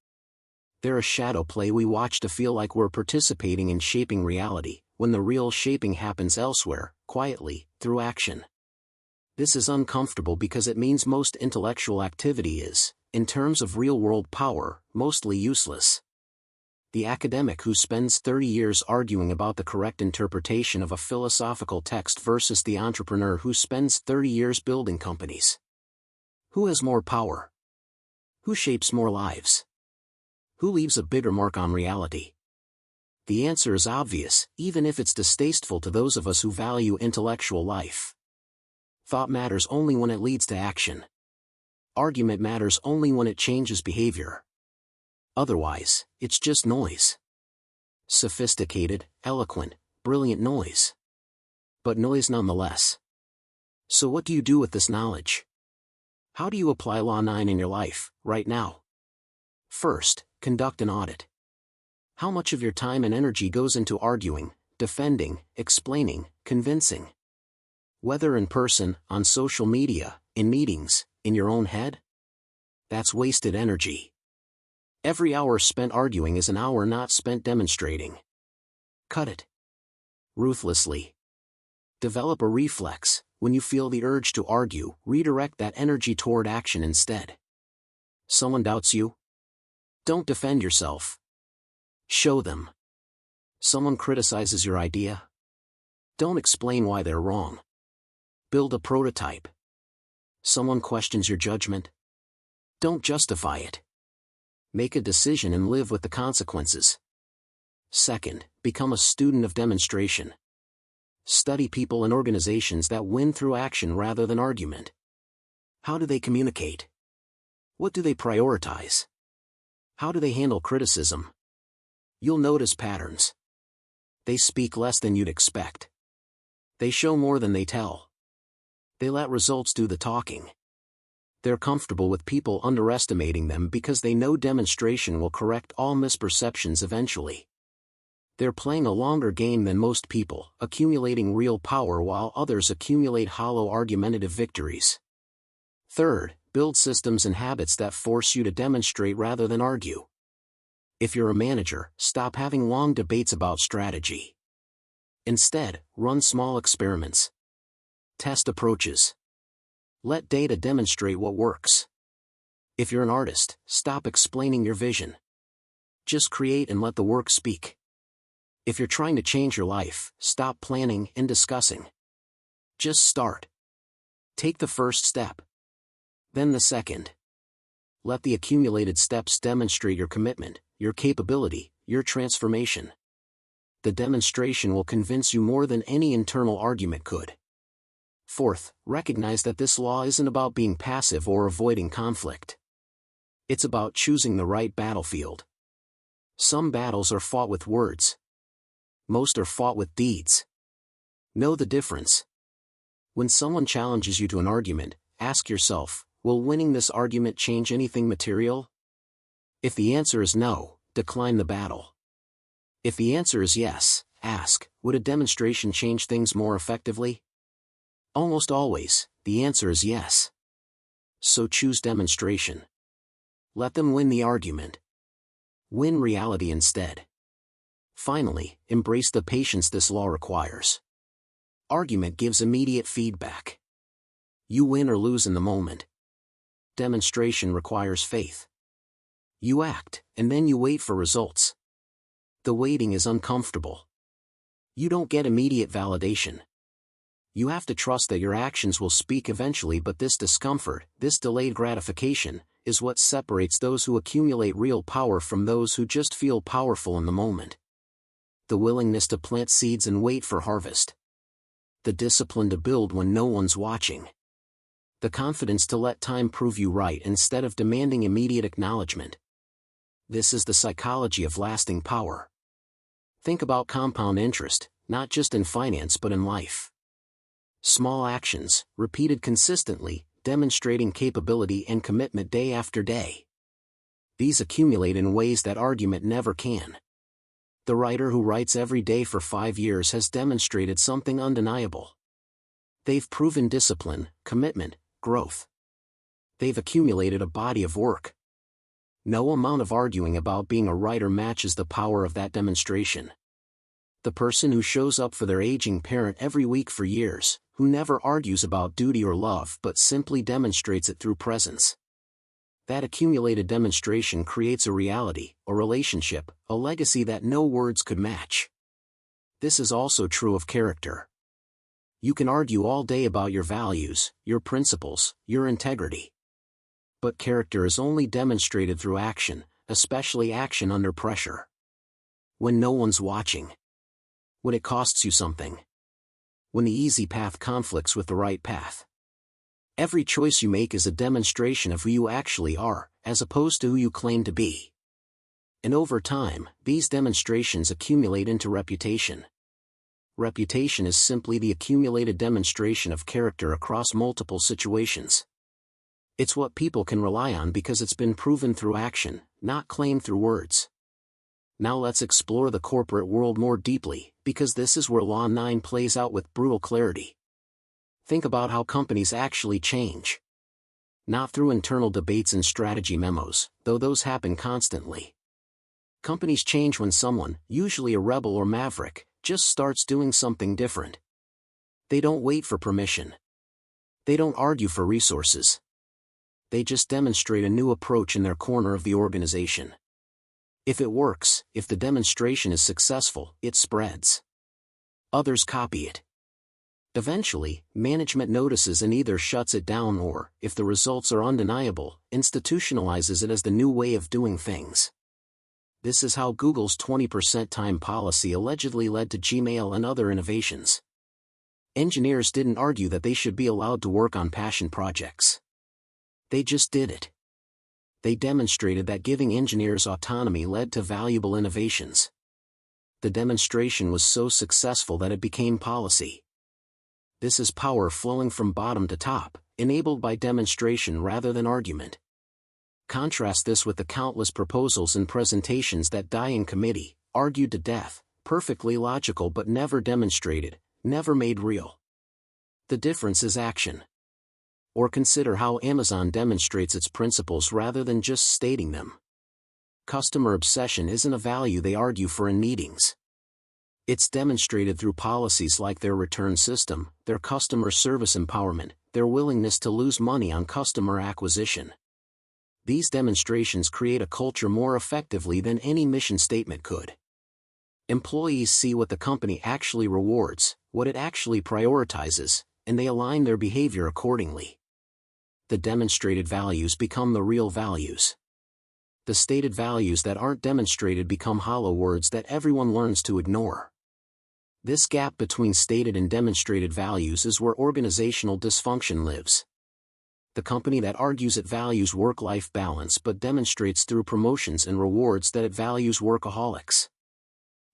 They're a shadow play we watch to feel like we're participating in shaping reality, when the real shaping happens elsewhere, quietly, through action. This is uncomfortable because it means most intellectual activity is, in terms of real-world power, mostly useless. The academic who spends 30 years arguing about the correct interpretation of a philosophical text versus the entrepreneur who spends 30 years building companies. Who has more power? Who shapes more lives? Who leaves a bigger mark on reality? The answer is obvious, even if it's distasteful to those of us who value intellectual life. Thought matters only when it leads to action. Argument matters only when it changes behavior. Otherwise, it's just noise. Sophisticated, eloquent, brilliant noise. But noise nonetheless. So what do you do with this knowledge? How do you apply Law 9 in your life, right now? First, conduct an audit. How much of your time and energy goes into arguing, defending, explaining, convincing? Whether in person, on social media, in meetings, in your own head? That's wasted energy. Every hour spent arguing is an hour not spent demonstrating. Cut it. Ruthlessly. Develop a reflex. When you feel the urge to argue, redirect that energy toward action instead. Someone doubts you? Don't defend yourself. Show them. Someone criticizes your idea? Don't explain why they're wrong. Build a prototype. Someone questions your judgment? Don't justify it. Make a decision and live with the consequences. Second, become a student of demonstration. Study people and organizations that win through action rather than argument. How do they communicate? What do they prioritize? How do they handle criticism? You'll notice patterns. They speak less than you'd expect. They show more than they tell. They let results do the talking. They're comfortable with people underestimating them because they know demonstration will correct all misperceptions eventually. They're playing a longer game than most people, accumulating real power while others accumulate hollow argumentative victories. Third, build systems and habits that force you to demonstrate rather than argue. If you're a manager, stop having long debates about strategy. Instead, run small experiments. Test approaches. Let data demonstrate what works. If you're an artist, stop explaining your vision. Just create and let the work speak. If you're trying to change your life, stop planning and discussing. Just start. Take the first step. Then the second. Let the accumulated steps demonstrate your commitment, your capability, your transformation. The demonstration will convince you more than any internal argument could. Fourth, recognize that this law isn't about being passive or avoiding conflict. It's about choosing the right battlefield. Some battles are fought with words. Most are fought with deeds. Know the difference. When someone challenges you to an argument, ask yourself, will winning this argument change anything material? If the answer is no, decline the battle. If the answer is yes, ask, would a demonstration change things more effectively? Almost always, the answer is yes. So choose demonstration. Let them win the argument. Win reality instead. Finally, embrace the patience this law requires. Argument gives immediate feedback. You win or lose in the moment. Demonstration requires faith. You act, and then you wait for results. The waiting is uncomfortable. You don't get immediate validation. You have to trust that your actions will speak eventually, but this discomfort, this delayed gratification, is what separates those who accumulate real power from those who just feel powerful in the moment. The willingness to plant seeds and wait for harvest. The discipline to build when no one's watching. The confidence to let time prove you right instead of demanding immediate acknowledgement. This is the psychology of lasting power. Think about compound interest, not just in finance but in life. Small actions, repeated consistently, demonstrating capability and commitment day after day. These accumulate in ways that argument never can. The writer who writes every day for 5 years has demonstrated something undeniable. They've proven discipline, commitment, growth. They've accumulated a body of work. No amount of arguing about being a writer matches the power of that demonstration. The person who shows up for their aging parent every week for years, who never argues about duty or love but simply demonstrates it through presence. That accumulated demonstration creates a reality, a relationship, a legacy that no words could match. This is also true of character. You can argue all day about your values, your principles, your integrity. But character is only demonstrated through action, especially action under pressure. When no one's watching. When it costs you something. When the easy path conflicts with the right path. Every choice you make is a demonstration of who you actually are, as opposed to who you claim to be. And over time, these demonstrations accumulate into reputation. Reputation is simply the accumulated demonstration of character across multiple situations. It's what people can rely on because it's been proven through action, not claimed through words. Now let's explore the corporate world more deeply, because this is where Law 9 plays out with brutal clarity. Think about how companies actually change. Not through internal debates and strategy memos, though those happen constantly. Companies change when someone, usually a rebel or maverick, just starts doing something different. They don't wait for permission. They don't argue for resources. They just demonstrate a new approach in their corner of the organization. If it works, if the demonstration is successful, it spreads. Others copy it. Eventually, management notices and either shuts it down or, if the results are undeniable, institutionalizes it as the new way of doing things. This is how Google's 20% time policy allegedly led to Gmail and other innovations. Engineers didn't argue that they should be allowed to work on passion projects. They just did it. They demonstrated that giving engineers autonomy led to valuable innovations. The demonstration was so successful that it became policy. This is power flowing from bottom to top, enabled by demonstration rather than argument. Contrast this with the countless proposals and presentations that die in committee, argued to death, perfectly logical but never demonstrated, never made real. The difference is action. Or consider how Amazon demonstrates its principles rather than just stating them. Customer obsession isn't a value they argue for in meetings. It's demonstrated through policies like their return system, their customer service empowerment, their willingness to lose money on customer acquisition. These demonstrations create a culture more effectively than any mission statement could. Employees see what the company actually rewards, what it actually prioritizes, and they align their behavior accordingly. The demonstrated values become the real values. The stated values that aren't demonstrated become hollow words that everyone learns to ignore. This gap between stated and demonstrated values is where organizational dysfunction lives. The company that argues it values work-life balance but demonstrates through promotions and rewards that it values workaholics.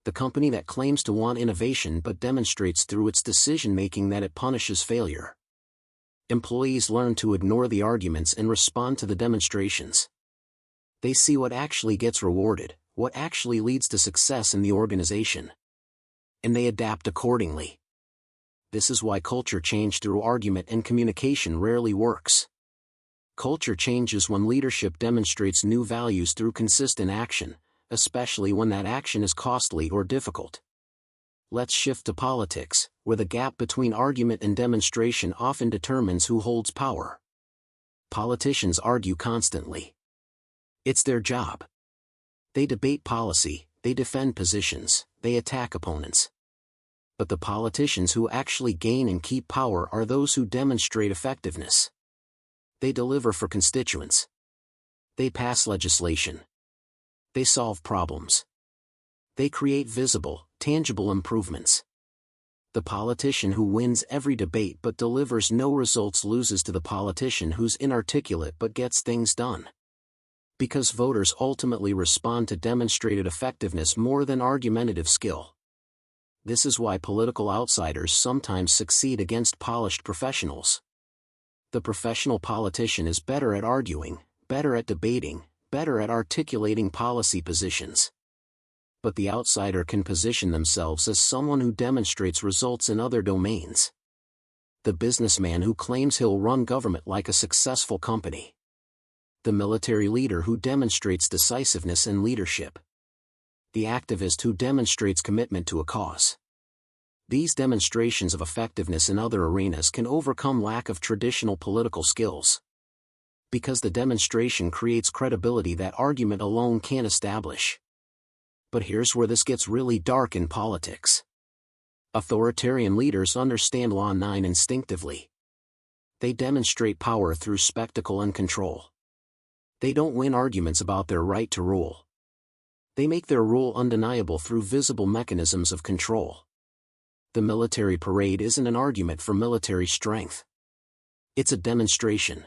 The company that claims to want innovation but demonstrates through its decision-making that it punishes failure. Employees learn to ignore the arguments and respond to the demonstrations. They see what actually gets rewarded, what actually leads to success in the organization. And they adapt accordingly. This is why culture change through argument and communication rarely works. Culture changes when leadership demonstrates new values through consistent action, especially when that action is costly or difficult. Let's shift to politics, where the gap between argument and demonstration often determines who holds power. Politicians argue constantly. It's their job. They debate policy, they defend positions, they attack opponents. But the politicians who actually gain and keep power are those who demonstrate effectiveness. They deliver for constituents. They pass legislation. They solve problems. They create visible, tangible improvements. The politician who wins every debate but delivers no results loses to the politician who's inarticulate but gets things done. Because voters ultimately respond to demonstrated effectiveness more than argumentative skill. This is why political outsiders sometimes succeed against polished professionals. The professional politician is better at arguing, better at debating, better at articulating policy positions. But the outsider can position themselves as someone who demonstrates results in other domains. The businessman who claims he'll run government like a successful company. The military leader who demonstrates decisiveness and leadership. The activist who demonstrates commitment to a cause. These demonstrations of effectiveness in other arenas can overcome lack of traditional political skills. Because the demonstration creates credibility that argument alone can't establish. But here's where this gets really dark in politics. Authoritarian leaders understand Law 9 instinctively. They demonstrate power through spectacle and control. They don't win arguments about their right to rule. They make their rule undeniable through visible mechanisms of control. The military parade isn't an argument for military strength. It's a demonstration.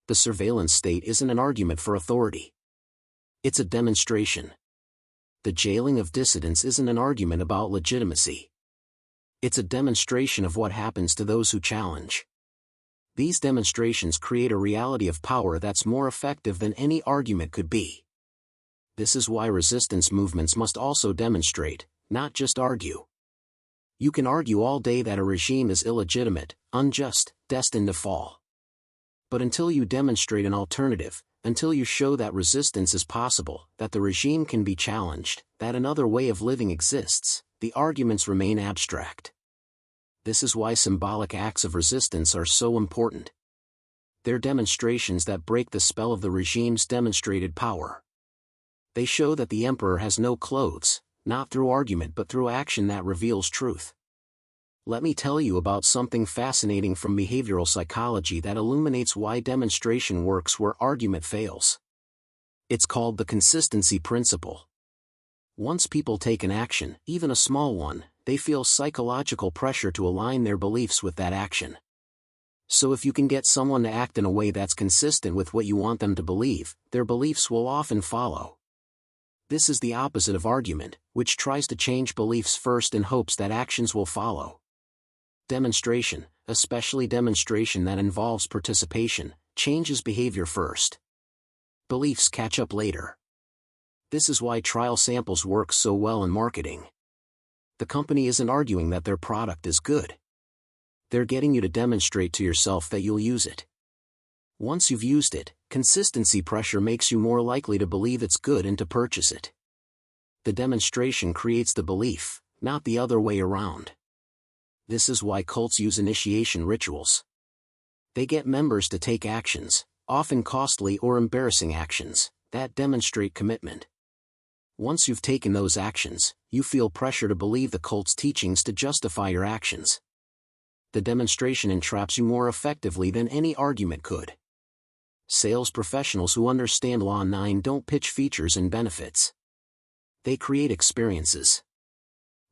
The surveillance state isn't an argument for authority. It's a demonstration. The jailing of dissidents isn't an argument about legitimacy. It's a demonstration of what happens to those who challenge. These demonstrations create a reality of power that's more effective than any argument could be. This is why resistance movements must also demonstrate, not just argue. You can argue all day that a regime is illegitimate, unjust, destined to fall. But until you demonstrate an alternative, until you show that resistance is possible, that the regime can be challenged, that another way of living exists, the arguments remain abstract. This is why symbolic acts of resistance are so important. They're demonstrations that break the spell of the regime's demonstrated power. They show that the emperor has no clothes, not through argument but through action that reveals truth. Let me tell you about something fascinating from behavioral psychology that illuminates why demonstration works where argument fails. It's called the consistency principle. Once people take an action, even a small one, they feel psychological pressure to align their beliefs with that action. So if you can get someone to act in a way that's consistent with what you want them to believe, their beliefs will often follow. This is the opposite of argument, which tries to change beliefs first in hopes that actions will follow. Demonstration, especially demonstration that involves participation, changes behavior first. Beliefs catch up later. This is why trial samples work so well in marketing. The company isn't arguing that their product is good. They're getting you to demonstrate to yourself that you'll use it. Once you've used it, consistency pressure makes you more likely to believe it's good and to purchase it. The demonstration creates the belief, not the other way around. This is why cults use initiation rituals. They get members to take actions, often costly or embarrassing actions, that demonstrate commitment. Once you've taken those actions, you feel pressure to believe the cult's teachings to justify your actions. The demonstration entraps you more effectively than any argument could. Sales professionals who understand Law 9 don't pitch features and benefits. They create experiences.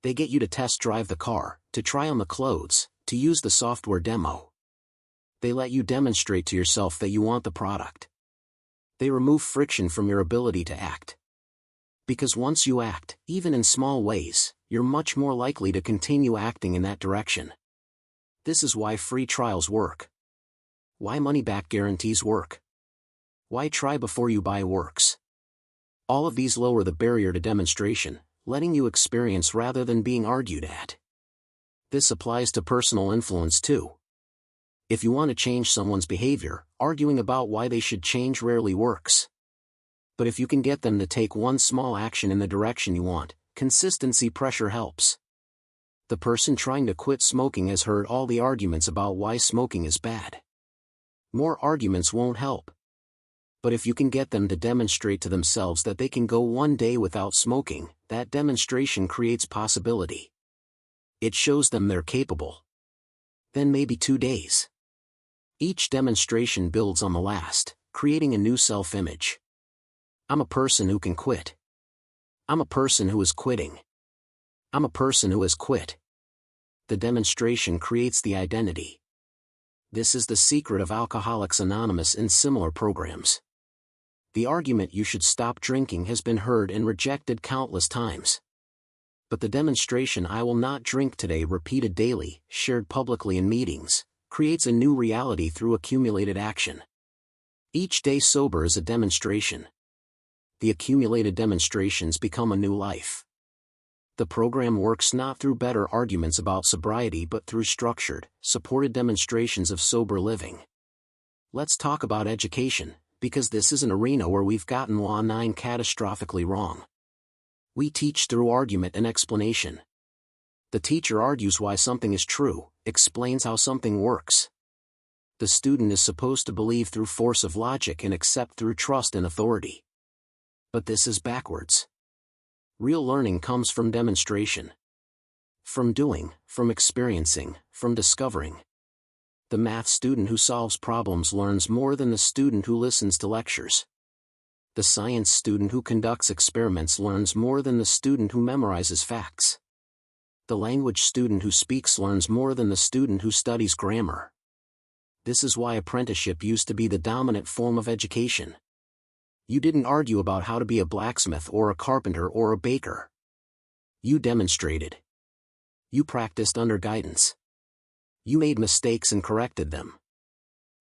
They get you to test drive the car, to try on the clothes, to use the software demo. They let you demonstrate to yourself that you want the product. They remove friction from your ability to act. Because once you act, even in small ways, you're much more likely to continue acting in that direction. This is why free trials work. Why money-back guarantees work. Why try before you buy works. All of these lower the barrier to demonstration, letting you experience rather than being argued at. This applies to personal influence too. If you want to change someone's behavior, arguing about why they should change rarely works. But if you can get them to take one small action in the direction you want, consistency pressure helps. The person trying to quit smoking has heard all the arguments about why smoking is bad. More arguments won't help. But if you can get them to demonstrate to themselves that they can go one day without smoking, that demonstration creates possibility. It shows them they're capable. Then maybe 2 days. Each demonstration builds on the last, creating a new self-image. I'm a person who can quit. I'm a person who is quitting. I'm a person who has quit. The demonstration creates the identity. This is the secret of Alcoholics Anonymous and similar programs. The argument you should stop drinking has been heard and rejected countless times. But the demonstration I will not drink today, repeated daily, shared publicly in meetings, creates a new reality through accumulated action. Each day sober is a demonstration. The accumulated demonstrations become a new life. The program works not through better arguments about sobriety but through structured, supported demonstrations of sober living. Let's talk about education, because this is an arena where we've gotten Law 9 catastrophically wrong. We teach through argument and explanation. The teacher argues why something is true, explains how something works. The student is supposed to believe through force of logic and accept through trust and authority. But this is backwards. Real learning comes from demonstration. From doing, from experiencing, from discovering. The math student who solves problems learns more than the student who listens to lectures. The science student who conducts experiments learns more than the student who memorizes facts. The language student who speaks learns more than the student who studies grammar. This is why apprenticeship used to be the dominant form of education. You didn't argue about how to be a blacksmith or a carpenter or a baker. You demonstrated. You practiced under guidance. You made mistakes and corrected them.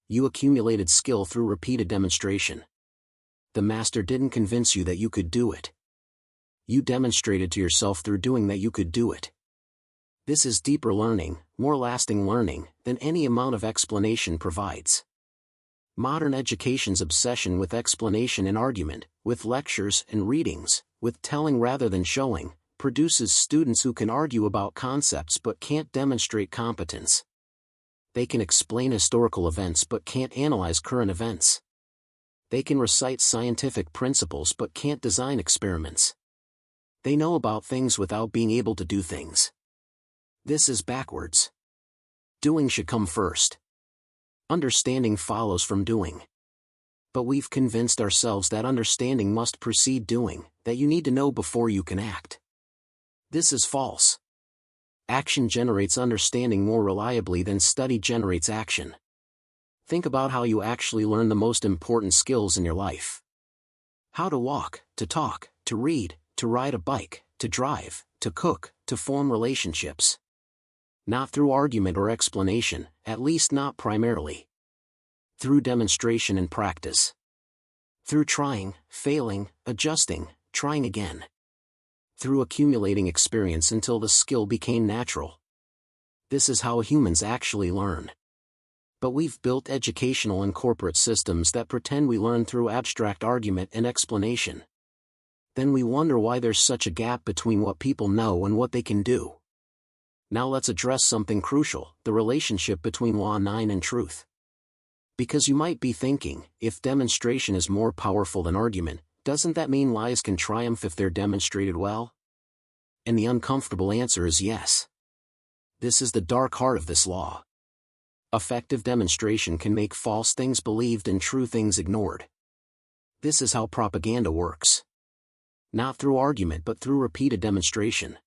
You accumulated skill through repeated demonstration. The master didn't convince you that you could do it. You demonstrated to yourself through doing that you could do it. This is deeper learning, more lasting learning, than any amount of explanation provides. Modern education's obsession with explanation and argument, with lectures and readings, with telling rather than showing, produces students who can argue about concepts but can't demonstrate competence. They can explain historical events but can't analyze current events. They can recite scientific principles but can't design experiments. They know about things without being able to do things. This is backwards. Doing should come first. Understanding follows from doing. But we've convinced ourselves that understanding must precede doing, that you need to know before you can act. This is false. Action generates understanding more reliably than study generates action. Think about how you actually learn the most important skills in your life. How to walk, to talk, to read, to ride a bike, to drive, to cook, to form relationships. Not through argument or explanation, at least not primarily. Through demonstration and practice. Through trying, failing, adjusting, trying again. Through accumulating experience until the skill became natural. This is how humans actually learn. But we've built educational and corporate systems that pretend we learn through abstract argument and explanation. Then we wonder why there's such a gap between what people know and what they can do. Now let's address something crucial, the relationship between Law 9 and truth. Because you might be thinking, if demonstration is more powerful than argument, doesn't that mean lies can triumph if they're demonstrated well? And the uncomfortable answer is yes. This is the dark heart of this law. Effective demonstration can make false things believed and true things ignored. This is how propaganda works. Not through argument but through repeated demonstration.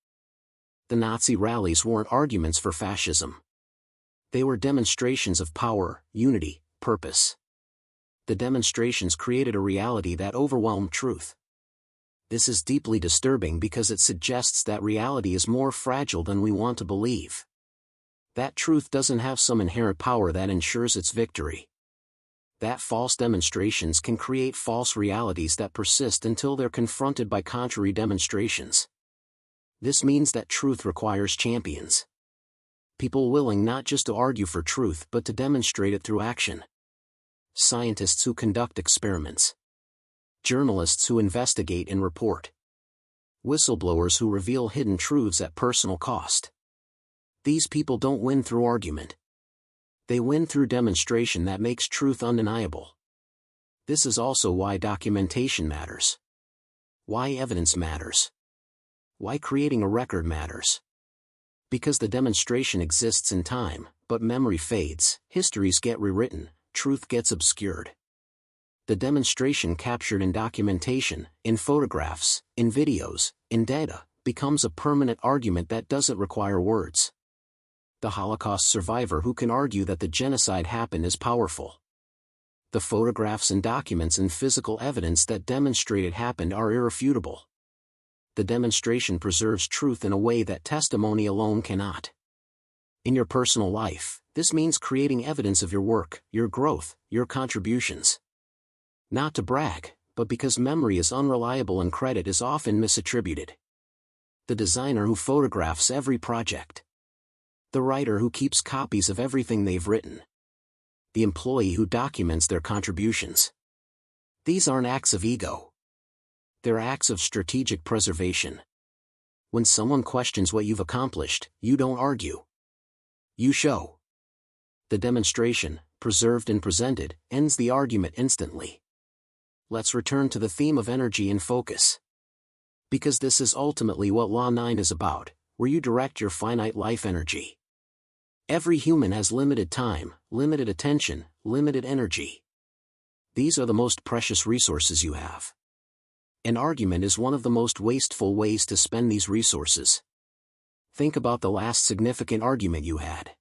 The Nazi rallies weren't arguments for fascism. They were demonstrations of power, unity, purpose. The demonstrations created a reality that overwhelmed truth. This is deeply disturbing because it suggests that reality is more fragile than we want to believe. That truth doesn't have some inherent power that ensures its victory. That false demonstrations can create false realities that persist until they're confronted by contrary demonstrations. This means that truth requires champions. People willing not just to argue for truth but to demonstrate it through action. Scientists who conduct experiments. Journalists who investigate and report. Whistleblowers who reveal hidden truths at personal cost. These people don't win through argument. They win through demonstration that makes truth undeniable. This is also why documentation matters. Why evidence matters. Why creating a record matters. Because the demonstration exists in time, but memory fades, histories get rewritten, truth gets obscured. The demonstration captured in documentation, in photographs, in videos, in data, becomes a permanent argument that doesn't require words. The Holocaust survivor who can argue that the genocide happened is powerful. The photographs and documents and physical evidence that demonstrate it happened are irrefutable. The demonstration preserves truth in a way that testimony alone cannot. In your personal life, this means creating evidence of your work, your growth, your contributions. Not to brag, but because memory is unreliable and credit is often misattributed. The designer who photographs every project. The writer who keeps copies of everything they've written. The employee who documents their contributions. These aren't acts of ego. They're acts of strategic preservation. When someone questions what you've accomplished, you don't argue. You show. The demonstration, preserved and presented, ends the argument instantly. Let's return to the theme of energy and focus. Because this is ultimately what Law 9 is about, where you direct your finite life energy. Every human has limited time, limited attention, limited energy. These are the most precious resources you have. An argument is one of the most wasteful ways to spend these resources. Think about the last significant argument you had.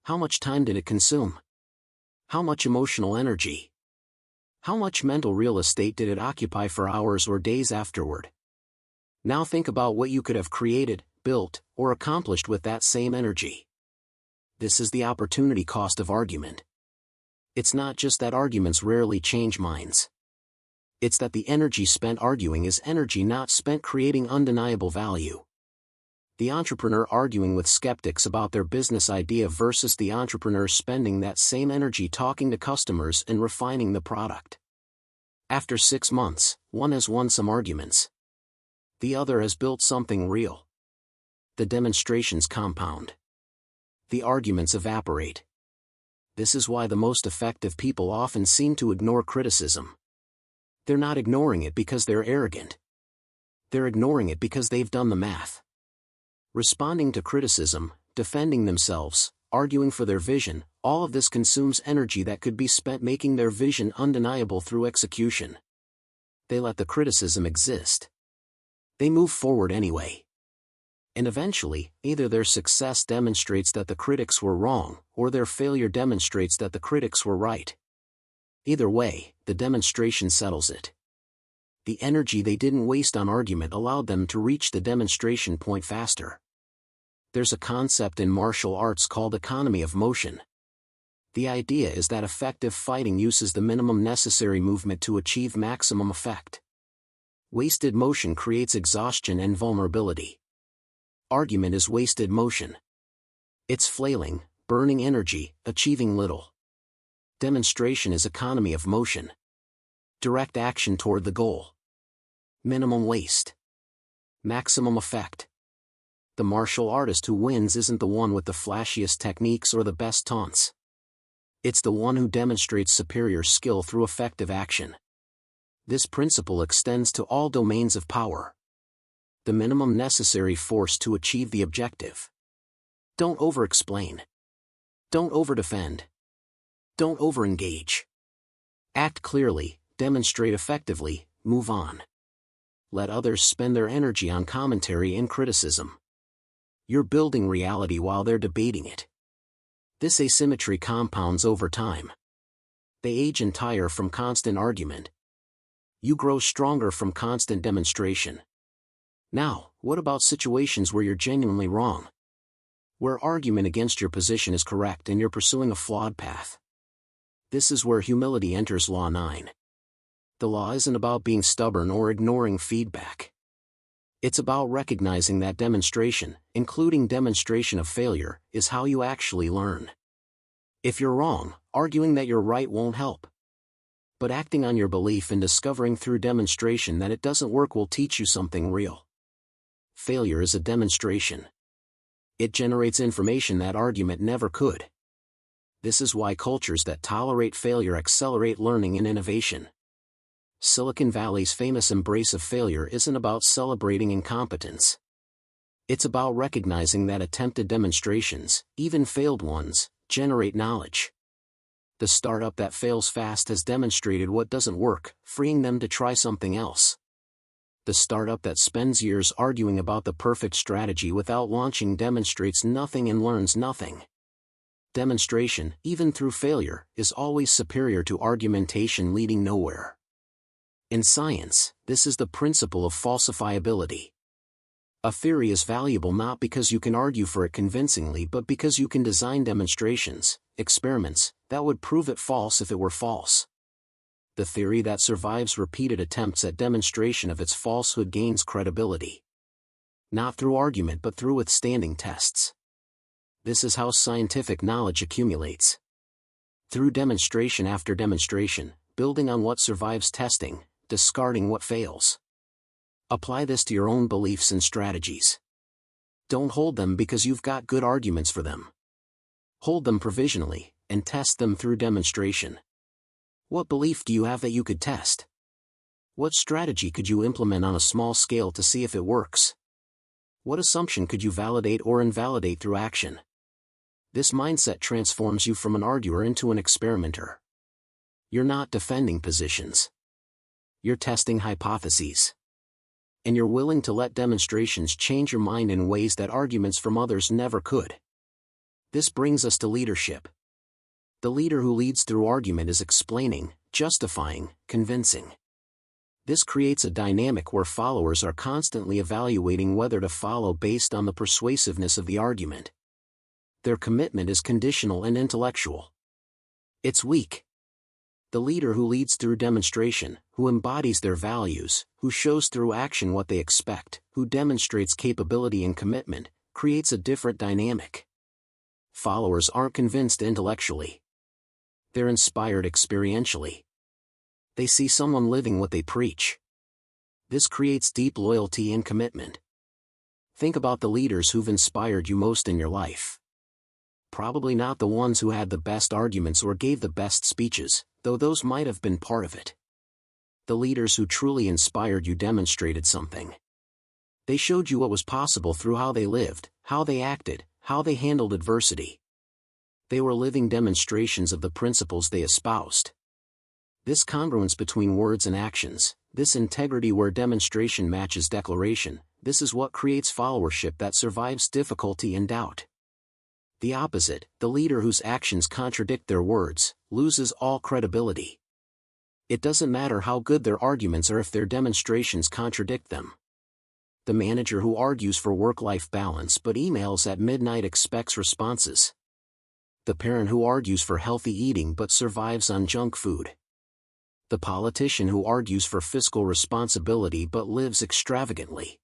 How much time did it consume? How much emotional energy? How much mental real estate did it occupy for hours or days afterward? Now think about what you could have created, built, or accomplished with that same energy. This is the opportunity cost of argument. It's not just that arguments rarely change minds. It's that the energy spent arguing is energy not spent creating undeniable value. The entrepreneur arguing with skeptics about their business idea versus the entrepreneur spending that same energy talking to customers and refining the product. After 6 months, one has won some arguments. The other has built something real. The demonstrations compound. The arguments evaporate. This is why the most effective people often seem to ignore criticism. They're not ignoring it because they're arrogant. They're ignoring it because they've done the math. Responding to criticism, defending themselves, arguing for their vision, all of this consumes energy that could be spent making their vision undeniable through execution. They let the criticism exist. They move forward anyway. And eventually, either their success demonstrates that the critics were wrong, or their failure demonstrates that the critics were right. Either way, the demonstration settles it. The energy they didn't waste on argument allowed them to reach the demonstration point faster. There's a concept in martial arts called economy of motion. The idea is that effective fighting uses the minimum necessary movement to achieve maximum effect. Wasted motion creates exhaustion and vulnerability. Argument is wasted motion. It's flailing, burning energy, achieving little. Demonstration is economy of motion. Direct action toward the goal. Minimum waste. Maximum effect. The martial artist who wins isn't the one with the flashiest techniques or the best taunts. It's the one who demonstrates superior skill through effective action. This principle extends to all domains of power. The minimum necessary force to achieve the objective. Don't over-explain. Don't over-defend. Don't over-engage. Act clearly, demonstrate effectively, move on. Let others spend their energy on commentary and criticism. You're building reality while they're debating it. This asymmetry compounds over time. They age and tire from constant argument. You grow stronger from constant demonstration. Now, what about situations where you're genuinely wrong? Where argument against your position is correct and you're pursuing a flawed path. This is where humility enters Law 9. The law isn't about being stubborn or ignoring feedback. It's about recognizing that demonstration, including demonstration of failure, is how you actually learn. If you're wrong, arguing that you're right won't help. But acting on your belief and discovering through demonstration that it doesn't work will teach you something real. Failure is a demonstration. It generates information that argument never could. This is why cultures that tolerate failure accelerate learning and innovation. Silicon Valley's famous embrace of failure isn't about celebrating incompetence. It's about recognizing that attempted demonstrations, even failed ones, generate knowledge. The startup that fails fast has demonstrated what doesn't work, freeing them to try something else. The startup that spends years arguing about the perfect strategy without launching demonstrates nothing and learns nothing. Demonstration, even through failure, is always superior to argumentation leading nowhere. In science, this is the principle of falsifiability. A theory is valuable not because you can argue for it convincingly but because you can design demonstrations, experiments, that would prove it false if it were false. The theory that survives repeated attempts at demonstration of its falsehood gains credibility. Not through argument but through withstanding tests. This is how scientific knowledge accumulates. Through demonstration after demonstration, building on what survives testing, discarding what fails. Apply this to your own beliefs and strategies. Don't hold them because you've got good arguments for them. Hold them provisionally, and test them through demonstration. What belief do you have that you could test? What strategy could you implement on a small scale to see if it works? What assumption could you validate or invalidate through action? This mindset transforms you from an arguer into an experimenter. You're not defending positions. You're testing hypotheses. And you're willing to let demonstrations change your mind in ways that arguments from others never could. This brings us to leadership. The leader who leads through argument is explaining, justifying, convincing. This creates a dynamic where followers are constantly evaluating whether to follow based on the persuasiveness of the argument. Their commitment is conditional and intellectual. It's weak. The leader who leads through demonstration, who embodies their values, who shows through action what they expect, who demonstrates capability and commitment, creates a different dynamic. Followers aren't convinced intellectually. They're inspired experientially. They see someone living what they preach. This creates deep loyalty and commitment. Think about the leaders who've inspired you most in your life. Probably not the ones who had the best arguments or gave the best speeches, though those might have been part of it. The leaders who truly inspired you demonstrated something. They showed you what was possible through how they lived, how they acted, how they handled adversity. They were living demonstrations of the principles they espoused. This congruence between words and actions, this integrity where demonstration matches declaration, this is what creates followership that survives difficulty and doubt. The opposite, the leader whose actions contradict their words, loses all credibility. It doesn't matter how good their arguments are if their demonstrations contradict them. The manager who argues for work-life balance but emails at midnight expects responses. The parent who argues for healthy eating but survives on junk food. The politician who argues for fiscal responsibility but lives extravagantly.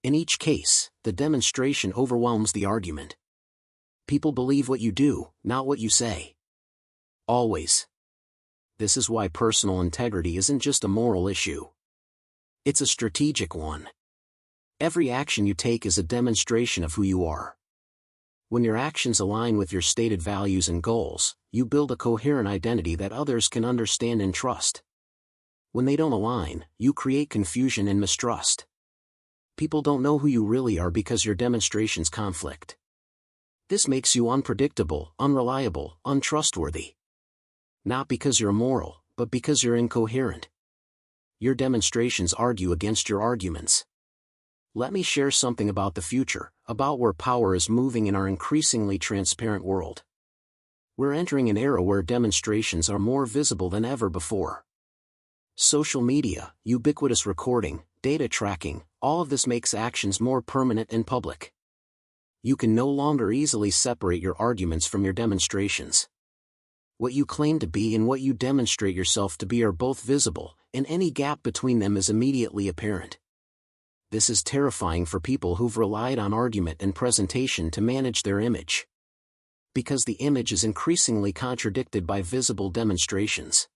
In each case, the demonstration overwhelms the argument. People believe what you do, not what you say. Always. This is why personal integrity isn't just a moral issue. It's a strategic one. Every action you take is a demonstration of who you are. When your actions align with your stated values and goals, you build a coherent identity that others can understand and trust. When they don't align, you create confusion and mistrust. People don't know who you really are because your demonstrations conflict. This makes you unpredictable, unreliable, untrustworthy. Not because you're immoral, but because you're incoherent. Your demonstrations argue against your arguments. Let me share something about the future, about where power is moving in our increasingly transparent world. We're entering an era where demonstrations are more visible than ever before. Social media, ubiquitous recording, data tracking, all of this makes actions more permanent and public. You can no longer easily separate your arguments from your demonstrations. What you claim to be and what you demonstrate yourself to be are both visible, and any gap between them is immediately apparent. This is terrifying for people who've relied on argument and presentation to manage their image. Because the image is increasingly contradicted by visible demonstrations.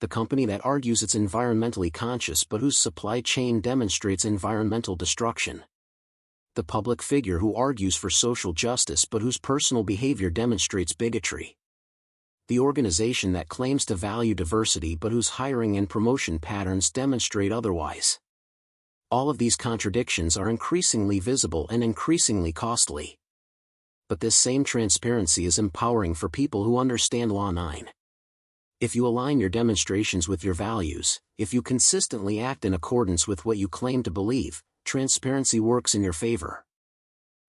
The company that argues it's environmentally conscious but whose supply chain demonstrates environmental destruction. The public figure who argues for social justice but whose personal behavior demonstrates bigotry. The organization that claims to value diversity but whose hiring and promotion patterns demonstrate otherwise. All of these contradictions are increasingly visible and increasingly costly. But this same transparency is empowering for people who understand Law 9. If you align your demonstrations with your values, if you consistently act in accordance with what you claim to believe, transparency works in your favor.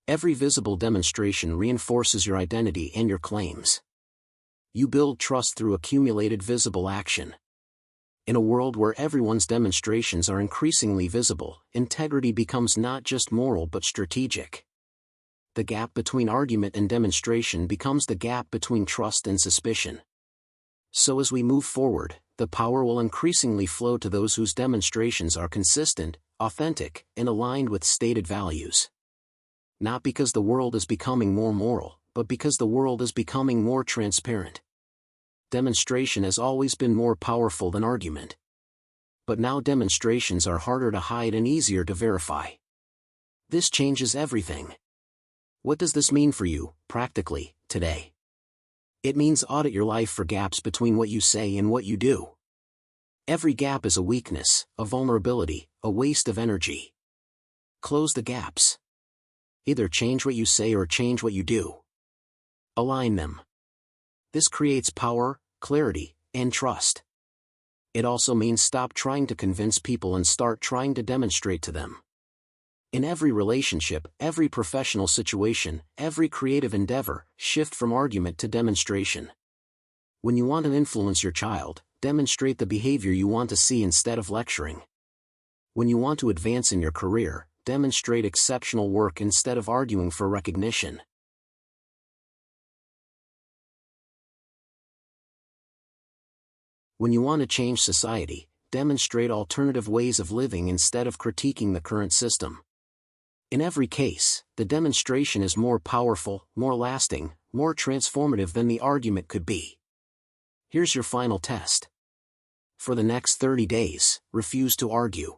Every visible demonstration reinforces your identity and your claims. You build trust through accumulated visible action. In a world where everyone's demonstrations are increasingly visible, integrity becomes not just moral but strategic. The gap between argument and demonstration becomes the gap between trust and suspicion. So as we move forward, the power will increasingly flow to those whose demonstrations are consistent, authentic, and aligned with stated values. Not because the world is becoming more moral, but because the world is becoming more transparent. Demonstration has always been more powerful than argument. But now demonstrations are harder to hide and easier to verify. This changes everything. What does this mean for you, practically, today? It means audit your life for gaps between what you say and what you do. Every gap is a weakness, a vulnerability, a waste of energy. Close the gaps. Either change what you say or change what you do. Align them. This creates power, clarity, and trust. It also means stop trying to convince people and start trying to demonstrate to them. In every relationship, every professional situation, every creative endeavor, shift from argument to demonstration. When you want to influence your child, demonstrate the behavior you want to see instead of lecturing. When you want to advance in your career, demonstrate exceptional work instead of arguing for recognition. When you want to change society, demonstrate alternative ways of living instead of critiquing the current system. In every case, the demonstration is more powerful, more lasting, more transformative than the argument could be. Here's your final test. For the next 30 days, refuse to argue.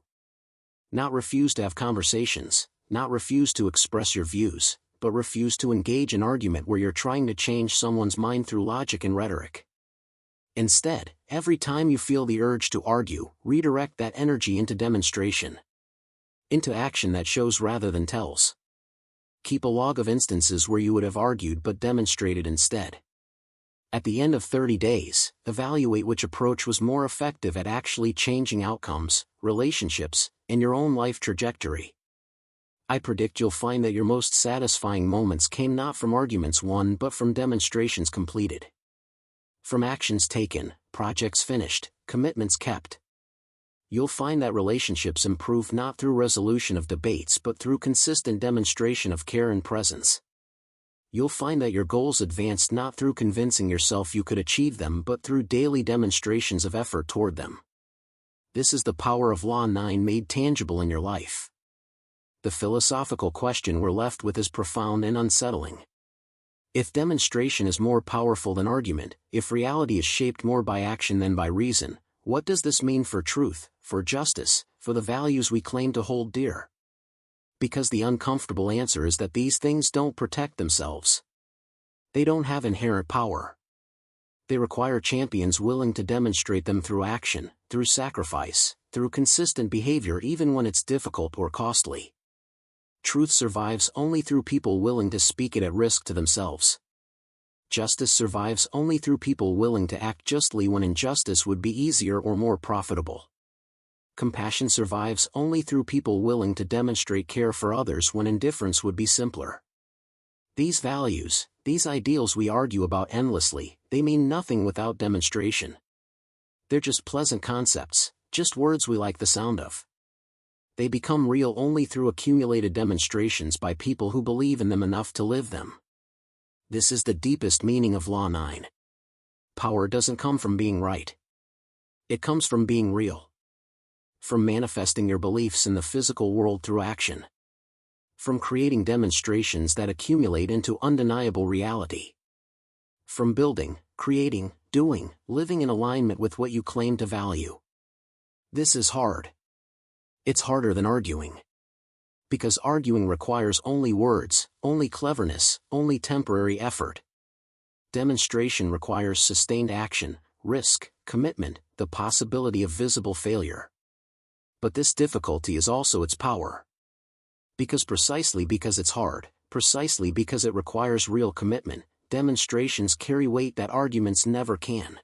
Not refuse to have conversations, not refuse to express your views, but refuse to engage in argument where you're trying to change someone's mind through logic and rhetoric. Instead, every time you feel the urge to argue, redirect that energy into demonstration. Into action that shows rather than tells. Keep a log of instances where you would have argued but demonstrated instead. At the end of 30 days, evaluate which approach was more effective at actually changing outcomes, relationships, and your own life trajectory. I predict you'll find that your most satisfying moments came not from arguments won but from demonstrations completed. From actions taken, projects finished, commitments kept. You'll find that relationships improve not through resolution of debates but through consistent demonstration of care and presence. You'll find that your goals advanced not through convincing yourself you could achieve them but through daily demonstrations of effort toward them. This is the power of Law 9 made tangible in your life. The philosophical question we're left with is profound and unsettling. If demonstration is more powerful than argument, if reality is shaped more by action than by reason, what does this mean for truth, for justice, for the values we claim to hold dear? Because the uncomfortable answer is that these things don't protect themselves. They don't have inherent power. They require champions willing to demonstrate them through action, through sacrifice, through consistent behavior even when it's difficult or costly. Truth survives only through people willing to speak it at risk to themselves. Justice survives only through people willing to act justly when injustice would be easier or more profitable. Compassion survives only through people willing to demonstrate care for others when indifference would be simpler. These values, these ideals we argue about endlessly, they mean nothing without demonstration. They're just pleasant concepts, just words we like the sound of. They become real only through accumulated demonstrations by people who believe in them enough to live them. This is the deepest meaning of Law 9. Power doesn't come from being right. It comes from being real. From manifesting your beliefs in the physical world through action. From creating demonstrations that accumulate into undeniable reality. From building, creating, doing, living in alignment with what you claim to value. This is hard. It's harder than arguing. Because arguing requires only words, only cleverness, only temporary effort. Demonstration requires sustained action, risk, commitment, the possibility of visible failure. But this difficulty is also its power. Precisely because it's hard, precisely because it requires real commitment, demonstrations carry weight that arguments never can.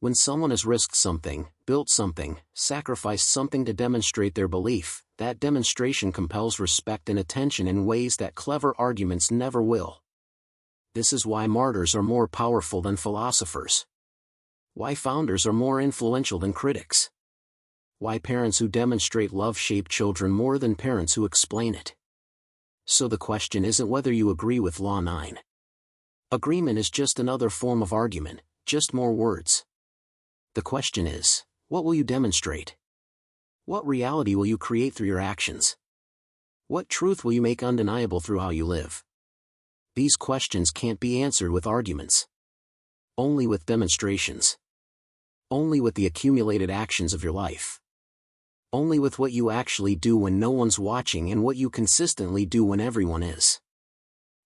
When someone has risked something, built something, sacrificed something to demonstrate their belief, that demonstration compels respect and attention in ways that clever arguments never will. This is why martyrs are more powerful than philosophers. Why founders are more influential than critics. Why parents who demonstrate love shape children more than parents who explain it. So the question isn't whether you agree with Law 9. Agreement is just another form of argument, just more words. The question is, what will you demonstrate? What reality will you create through your actions? What truth will you make undeniable through how you live? These questions can't be answered with arguments. Only with demonstrations. Only with the accumulated actions of your life. Only with what you actually do when no one's watching and what you consistently do when everyone is.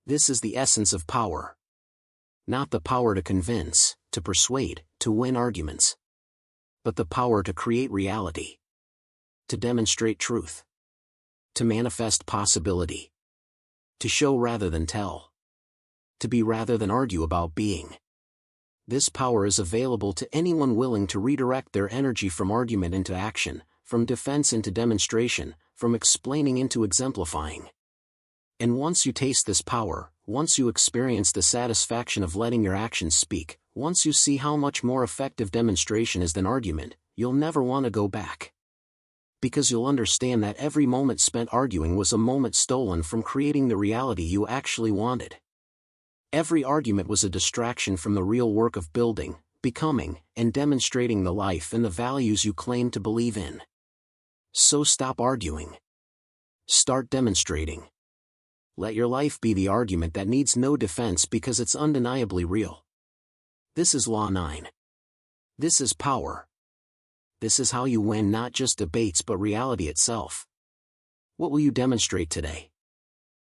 This is the essence of power. Not the power to convince, to persuade, to win arguments. But the power to create reality. To demonstrate truth. To manifest possibility. To show rather than tell. To be rather than argue about being. This power is available to anyone willing to redirect their energy from argument into action, from defense into demonstration, from explaining into exemplifying. And once you taste this power, once you experience the satisfaction of letting your actions speak, once you see how much more effective demonstration is than argument, you'll never want to go back. Because you'll understand that every moment spent arguing was a moment stolen from creating the reality you actually wanted. Every argument was a distraction from the real work of building, becoming, and demonstrating the life and the values you claim to believe in. So stop arguing. Start demonstrating. Let your life be the argument that needs no defense because it's undeniably real. This is Law 9. This is power. This is how you win not just debates but reality itself. What will you demonstrate today?